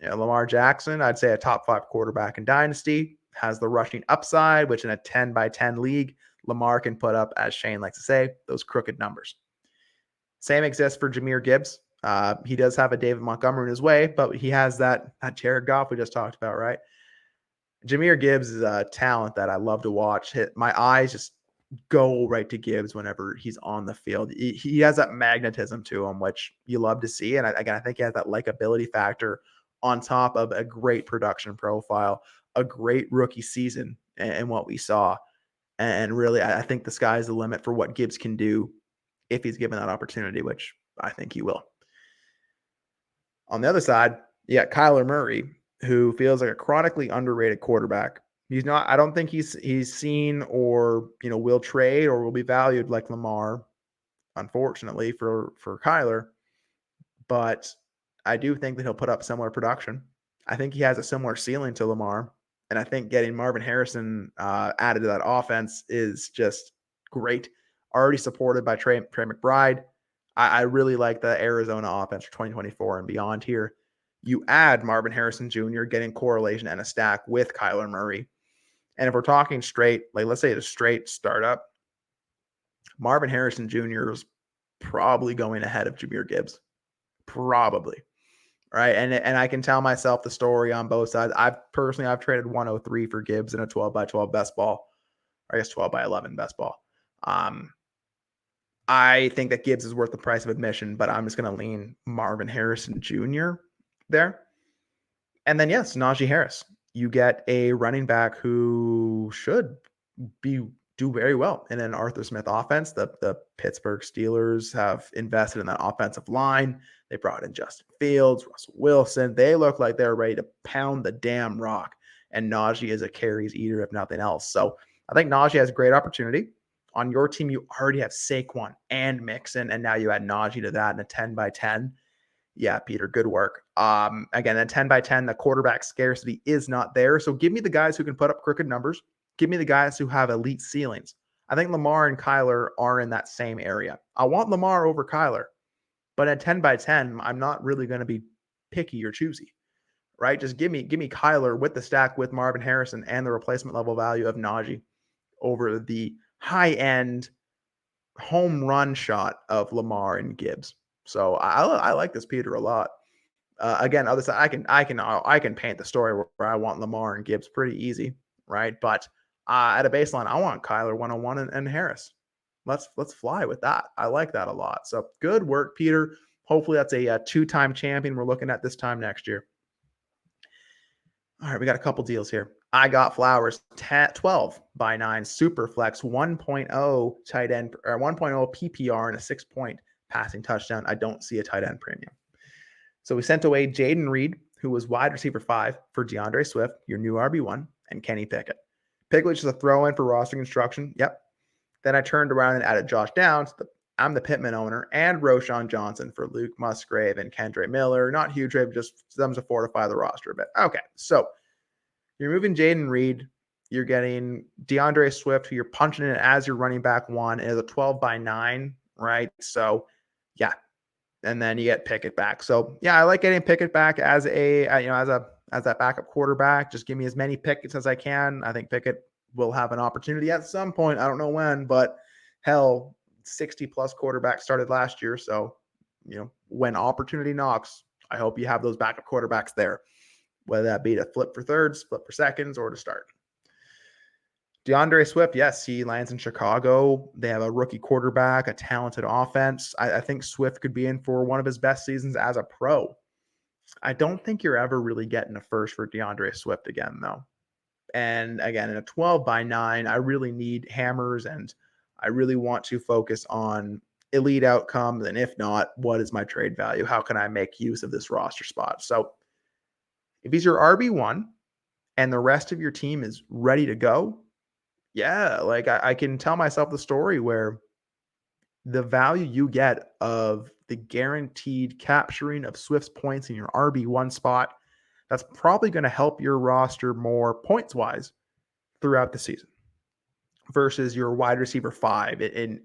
Yeah, Lamar Jackson, I'd say a top 5 quarterback in Dynasty, has the rushing upside, which in a 10 by 10 league, Lamar can put up, as Shane likes to say, those crooked numbers. Same exists for Jahmyr Gibbs. He does have a David Montgomery in his way, but he has that Jared Goff we just talked about, right? Jahmyr Gibbs is a talent that I love to watch. My eyes just go right to Gibbs whenever he's on the field. He has that magnetism to him, which you love to see. And I think he has that likability factor on top of a great production profile, a great rookie season, and what we saw. And really, I think the sky's the limit for what Gibbs can do if he's given that opportunity, which I think he will. On the other side, you got Kyler Murray, who feels like a chronically underrated quarterback. He's not, I don't think he's seen or, will trade or will be valued like Lamar, unfortunately for Kyler. But I do think that he'll put up similar production. I think he has a similar ceiling to Lamar. And I think getting Marvin Harrison added to that offense is just great. Already supported by Trey McBride. I really like the Arizona offense for 2024 and beyond here. You add Marvin Harrison Jr. getting correlation and a stack with Kyler Murray. And if we're talking straight, like let's say it's a straight startup, Marvin Harrison Jr. is probably going ahead of Jahmyr Gibbs. Probably. Right. And I can tell myself the story on both sides. I've traded 103 for Gibbs in a 12 by 12 best ball. Or I guess 12 by 11 best ball. I think that Gibbs is worth the price of admission, but I'm just going to lean Marvin Harrison Jr. there. And then, yes, Najee Harris. You get a running back who should do very well in an Arthur Smith offense. The Pittsburgh Steelers have invested in that offensive line. They brought in Justin Fields, Russell Wilson. They look like they're ready to pound the damn rock. And Najee is a carries eater, if nothing else. So I think Najee has a great opportunity. On your team, you already have Saquon and Mixon, and now you add Najee to that in a 10 by 10. Yeah, Peter, good work. Again, at 10 by 10, the quarterback scarcity is not there. So give me the guys who can put up crooked numbers. Give me the guys who have elite ceilings. I think Lamar and Kyler are in that same area. I want Lamar over Kyler, but at 10 by 10, I'm not really going to be picky or choosy, right? Just give me Kyler with the stack with Marvin Harrison and the replacement level value of Najee over the high end home run shot of Lamar and Gibbs. So I like this Peter a lot. Again, other side, I can paint the story where I want Lamar and Gibbs pretty easy, right? But at a baseline, I want Kyler 101 and Harris. Let's fly with that. I like that a lot. So good work, Peter. Hopefully that's a two-time champion we're looking at this time next year. All right, we got a couple deals here. I got Flowers 12 by 9 Superflex 1.0 tight end or 1.0 PPR and a 6-point passing touchdown. I don't see a tight end premium. So we sent away Jaden Reed, who was wide receiver 5 for DeAndre Swift, your new RB1, and Kenny Pickett. Pickett was just a throw in for roster construction. Yep. Then I turned around and added Josh Downs. I'm the Pittman owner, and Roshan Johnson for Luke Musgrave and Kendre Miller. Not huge trade, just some to fortify the roster a bit. Okay, so you're moving Jaden Reed. You're getting DeAndre Swift, who you're punching in as your running back 1, and it's a 12 by 9, right? So, yeah. And then you get Pickett back. So, yeah, I like getting Pickett back as that backup quarterback. Just give me as many Picketts as I can. I think Pickett will have an opportunity at some point. I don't know when, but hell, 60-plus quarterbacks started last year. So, when opportunity knocks, I hope you have those backup quarterbacks there, whether that be to flip for thirds, flip for seconds, or to start. DeAndre Swift, yes, he lands in Chicago. They have a rookie quarterback, a talented offense. I think Swift could be in for one of his best seasons as a pro. I don't think you're ever really getting a first for DeAndre Swift again, though. And again, in a 12 by 9, I really need hammers, and I really want to focus on elite outcomes. And if not, what is my trade value? How can I make use of this roster spot? So if he's your RB1 and the rest of your team is ready to go, yeah, like I can tell myself the story where the value you get of the guaranteed capturing of Swift's points in your RB1 spot, that's probably going to help your roster more points-wise throughout the season versus your wide receiver 5 in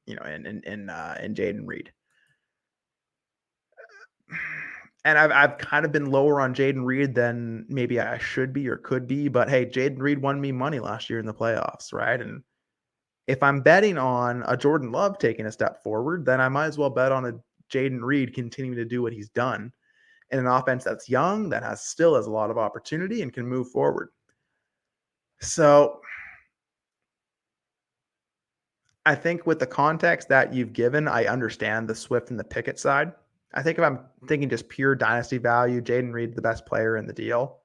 Jaden Reed. And I've kind of been lower on Jaden Reed than maybe I should be or could be, but hey, Jaden Reed won me money last year in the playoffs, right? And if I'm betting on a Jordan Love taking a step forward, then I might as well bet on a Jaden Reed continuing to do what he's done in an offense that's young, that still has a lot of opportunity and can move forward. So I think with the context that you've given, I understand the Swift and the Pickett side. I think if I'm thinking just pure dynasty value, Jaden Reed, the best player in the deal.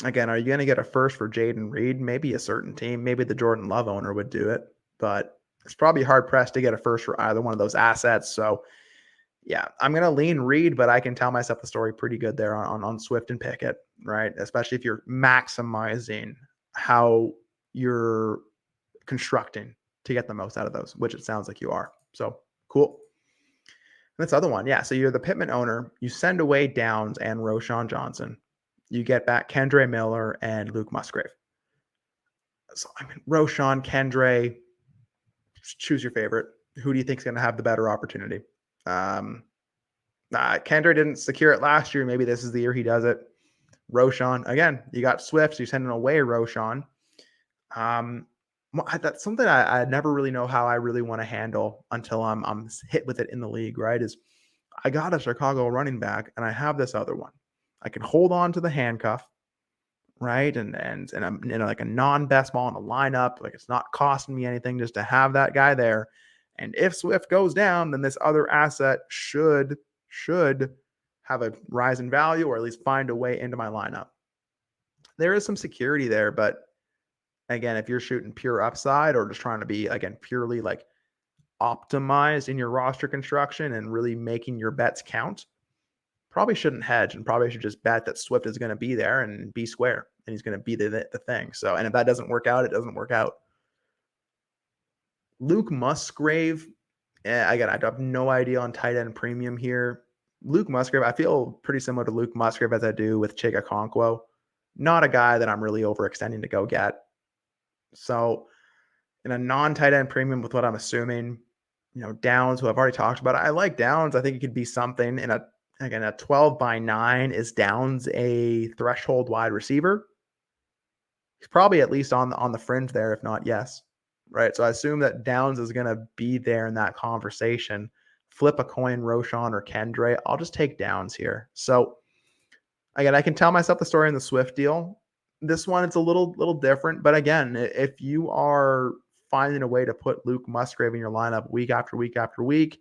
Again, are you going to get a first for Jaden Reed? Maybe a certain team, maybe the Jordan Love owner would do it, but it's probably hard pressed to get a first for either one of those assets. So yeah, I'm going to lean Reed, but I can tell myself the story pretty good there on Swift and Pickett, right? Especially if you're maximizing how you're constructing to get the most out of those, which it sounds like you are. So cool. And this other one, yeah. So you're the Pittman owner. You send away Downs and Roshan Johnson. You get back Kendre Miller and Luke Musgrave. So I mean, Roshan, Kendre, choose your favorite. Who do you think is going to have the better opportunity? Kendre didn't secure it last year. Maybe this is the year he does it. Roshan, again, you got Swift, so you're sending away Roshan. That's something I never really know how I really want to handle until I'm hit with it in the league, right? Is I got a Chicago running back and I have this other one. I can hold on to the handcuff, right? And I'm like a non-best ball in a lineup. Like it's not costing me anything just to have that guy there. And if Swift goes down, then this other asset should have a rise in value or at least find a way into my lineup. There is some security there, but again, if you're shooting pure upside or just trying to be again purely like optimized in your roster construction and really making your bets count, probably shouldn't hedge and probably should just bet that Swift is going to be there and be square and he's going to be the thing. So, and if that doesn't work out, it doesn't work out. Luke Musgrave, again, I have no idea on tight end premium here. Luke Musgrave, I feel pretty similar to Luke Musgrave as I do with Chig Okonkwo. Not a guy that I'm really overextending to go get. So, in a non-tight end premium with what I'm assuming, Downs, who I've already talked about, I like Downs. I think it could be something in a 12 by 9. Is Downs a threshold wide receiver? He's probably at least on the fringe there, if not yes. Right. So I assume that Downs is going to be there in that conversation. Flip a coin, Roshan or Kendre. I'll just take Downs here. So again, I can tell myself the story in the Swift deal. This one, it's a little different. But again, if you are finding a way to put Luke Musgrave in your lineup week after week after week,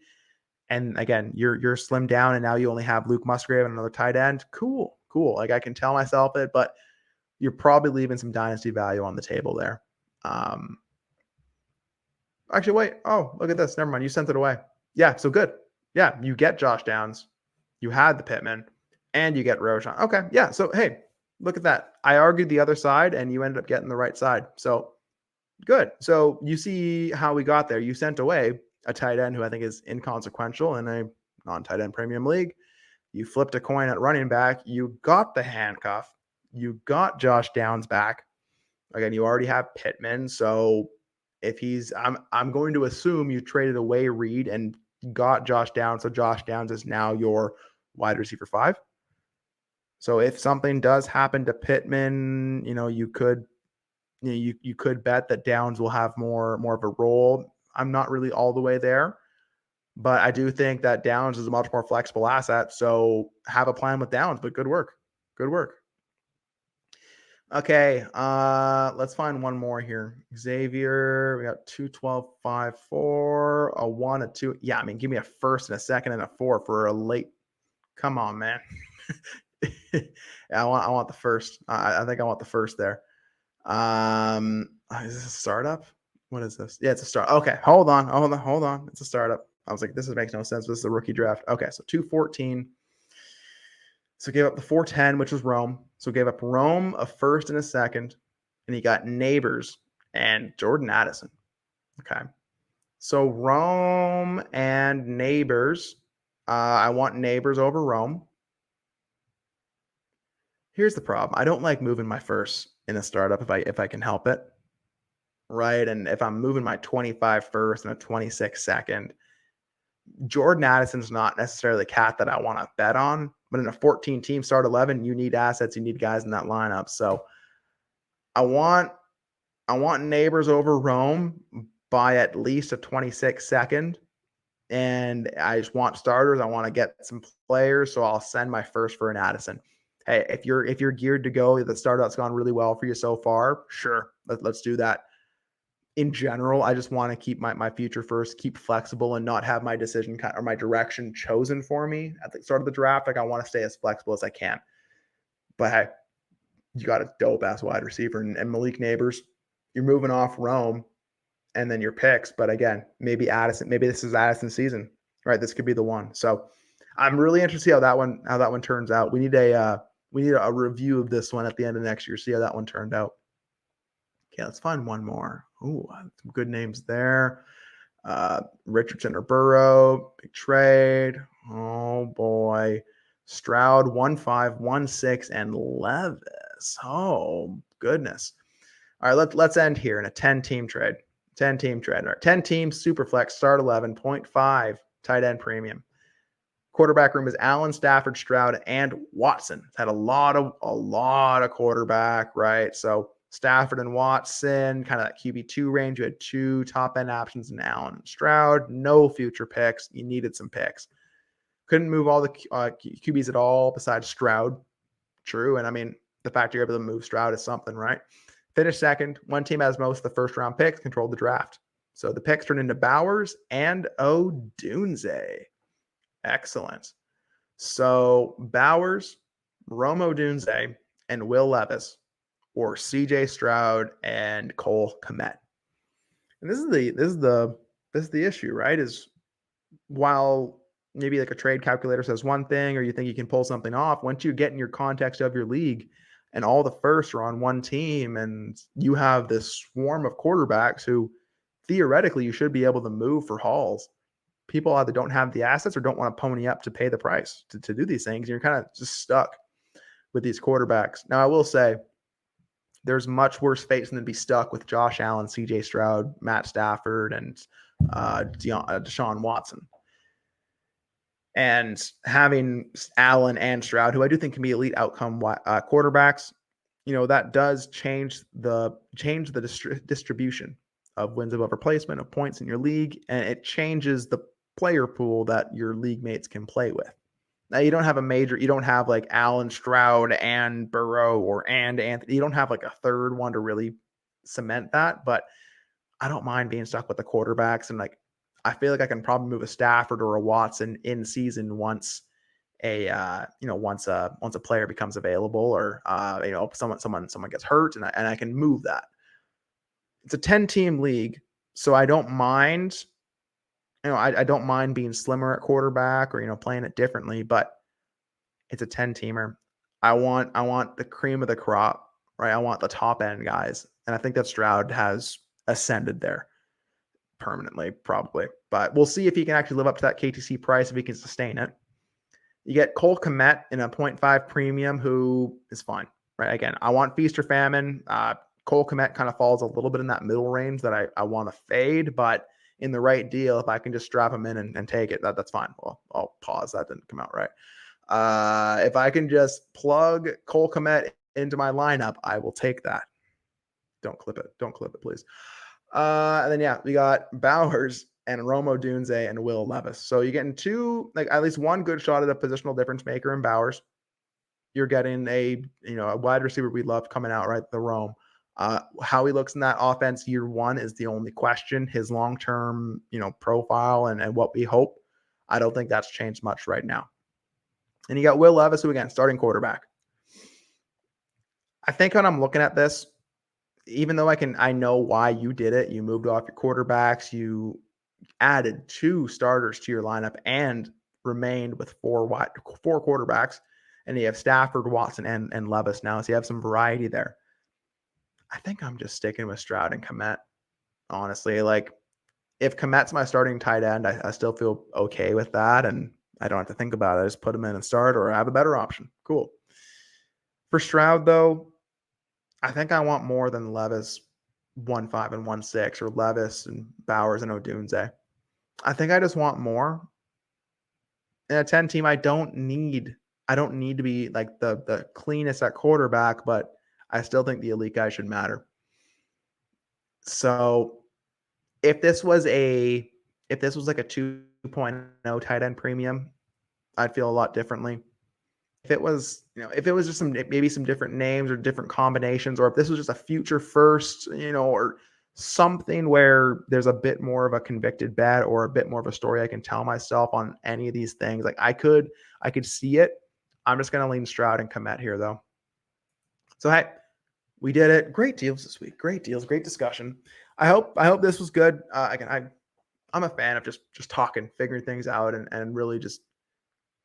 and again, you're slimmed down and now you only have Luke Musgrave and another tight end, cool. Like I can tell myself it, but you're probably leaving some dynasty value on the table there. Actually, wait. Oh, look at this. Never mind. You sent it away. Yeah, so good. Yeah, you get Josh Downs. You had the Pittman, and you get Roshan. Okay, yeah. So, hey, look at that. I argued the other side, and you ended up getting the right side. So, good. So, you see how we got there. You sent away a tight end who I think is inconsequential in a non-tight end premium league. You flipped a coin at running back. You got the handcuff. You got Josh Downs back. Again, you already have Pittman. So, if I'm going to assume you traded away Reed and got Josh Downs. So Josh Downs is now your wide receiver 5. So if something does happen to Pittman, you could bet that Downs will have more of a role. I'm not really all the way there, but I do think that Downs is a much more flexible asset. So have a plan with Downs, but good work. Okay, let's find one more here. Xavier, we got 2, 12, 5, 4, a 1, a 2. Yeah, I mean, give me a first and a second and a 4 for a late. Come on, man. Yeah, I want the first. I think I want the first there. Is this a startup? What is this? Yeah, it's a start. Okay, hold on. It's a startup. I was like, this makes no sense. This is a rookie draft. Okay, so 214. So gave up the 410, which was Rome. So gave up Rome, a first and a second, and he got Neighbors and Jordan Addison. Okay. So Rome and Neighbors. I want Neighbors over Rome. Here's the problem. I don't like moving my first in a startup if I can help it. Right. And if I'm moving my 25 first and a 26 second, Jordan Addison's not necessarily the cat that I want to bet on. But in a 14 team start 11, you need assets, you need guys in that lineup. So I want Neighbors over Rome by at least a 26 second. And I just want starters. I want to get some players. So I'll send my first for an Addison. Hey, if you're geared to go, the startup's gone really well for you so far, sure. Let's do that. In general, I just want to keep my future first, keep flexible and not have my decision or my direction chosen for me at the start of the draft. Like I want to stay as flexible as I can. But hey, you got a dope ass wide receiver and Malik Neighbors. You're moving off Rome and then your picks. But again, maybe this is Addison's season, right? This could be the one. So I'm really interested to see how that one turns out. We need a review of this one at the end of next year. See how that one turned out. Okay, let's find one more. Ooh, some good names there. Richardson or Burrow, big trade. Oh boy. Stroud, 1-5, 1-6, and Levis. Oh goodness. All right, let's end here in a 10-team trade. 10-team trade. All right, 10 teams, Superflex, start 11.5, tight end premium. Quarterback room is Allen, Stafford, Stroud, and Watson. It's had a lot of quarterback, right? So Stafford and Watson, kind of that QB2 range. You had 2 top-end options in Allen and Stroud. No future picks. You needed some picks. Couldn't move all the QBs at all besides Stroud. True. And I mean, the fact you're able to move Stroud is something, right? Finished second. One team has most of the first-round picks, controlled the draft. So the picks turned into Bowers and Odunze. Excellent. So Bowers, Rome Odunze, and Will Levis, or CJ Stroud and Cole Kmet. And this is the issue, right? Is while maybe like a trade calculator says one thing, or you think you can pull something off, once you get in your context of your league and all the firsts are on one team and you have this swarm of quarterbacks who theoretically you should be able to move for hauls, people either don't have the assets or don't want to pony up to pay the price to do these things. And you're kind of just stuck with these quarterbacks. Now, I will say there's much worse fate than to be stuck with Josh Allen, CJ Stroud, Matt Stafford, and Deshaun Watson. And having Allen and Stroud, who I do think can be elite outcome quarterbacks, that does change the distribution of wins above replacement, of points in your league, and it changes the player pool that your league mates can play with. Now, you don't have like Allen, Stroud, and Burrow, or and Anthony. You don't have like a third one to really cement that, but I don't mind being stuck with the quarterbacks. And like, I feel like I can probably move a Stafford or a Watson in season once a player becomes available, or someone gets hurt, and I can move that. It's a 10-team league, so I don't mind. I don't mind being slimmer at quarterback, or playing it differently, but it's a 10-teamer. I want the cream of the crop, right? I want the top end guys, and I think that Stroud has ascended there permanently, probably. But we'll see if he can actually live up to that KTC price, if he can sustain it. You get Cole Kmet in a 0.5 premium, who is fine, right? Again, I want feast or famine. Cole Kmet kind of falls a little bit in that middle range that I want to fade, but in the right deal, if I can just strap him in and take it, that's fine. Well, I'll pause. That didn't come out right. If I can just plug Cole Kmet into my lineup, I will take that. Don't clip it. Don't clip it, please. And then, we got Bowers and Rome Odunze and Will Levis. So you're getting at least one good shot at a positional difference maker in Bowers. You're getting a wide receiver we love coming out, right? The Rome. How he looks in that offense year one is the only question. His long-term, profile and what we hope, I don't think that's changed much right now. And you got Will Levis, who again, starting quarterback. I think when I'm looking at this, even though I know why you did it, you moved off your quarterbacks, you added 2 starters to your lineup and remained with 4 quarterbacks, and you have Stafford, Watson, and Levis now, so you have some variety there. I think I'm just sticking with Stroud and Kmet, honestly. Like, if Kmet's my starting tight end, I still feel okay with that, and I don't have to think about it. I just put him in and start, or I have a better option. Cool. For Stroud, though, I think I want more than Levis 1.5 and 1.6, or Levis and Bowers and Odunze. I think I just want more. In a 10 team, I don't need to be like the cleanest at quarterback, but I still think the elite guy should matter. So if this was like a 2.0 tight end premium, I'd feel a lot differently. If it was just maybe some different names or different combinations, or if this was just a future first, or something where there's a bit more of a convicted bet or a bit more of a story I can tell myself on any of these things, like I could see it. I'm just going to lean Stroud and Kmet here, though. So, hey, we did it. Great deals this week. Great deals. Great discussion. I hope this was good. Again, I'm a fan of just talking, figuring things out, and really just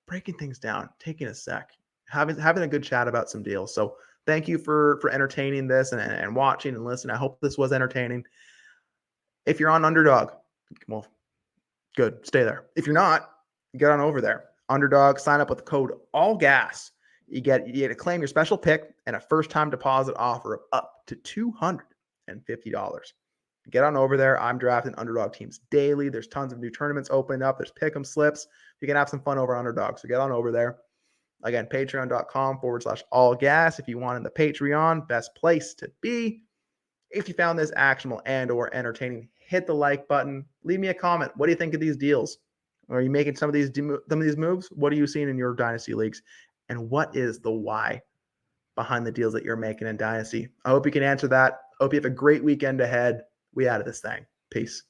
breaking things down, taking a sec, having a good chat about some deals. So thank you for entertaining this and watching and listening. I hope this was entertaining. If you're on Underdog, well, good. Stay there. If you're not, get on over there. Underdog, sign up with the code ALLGAS. You get to claim your special pick and a first-time deposit offer of up to $250. Get on over there. I'm drafting Underdog teams daily. There's tons of new tournaments opening up. There's pick'em slips. You can have some fun over Underdog. So get on over there. Again, patreon.com/allgas. If you want in the Patreon, best place to be. If you found this actionable and or entertaining, hit the like button. Leave me a comment. What do you think of these deals? Are you making some of these moves? What are you seeing in your Dynasty leagues? And what is the why behind the deals that you're making in Dynasty? I hope you can answer that. Hope you have a great weekend ahead. We out of this thing. Peace.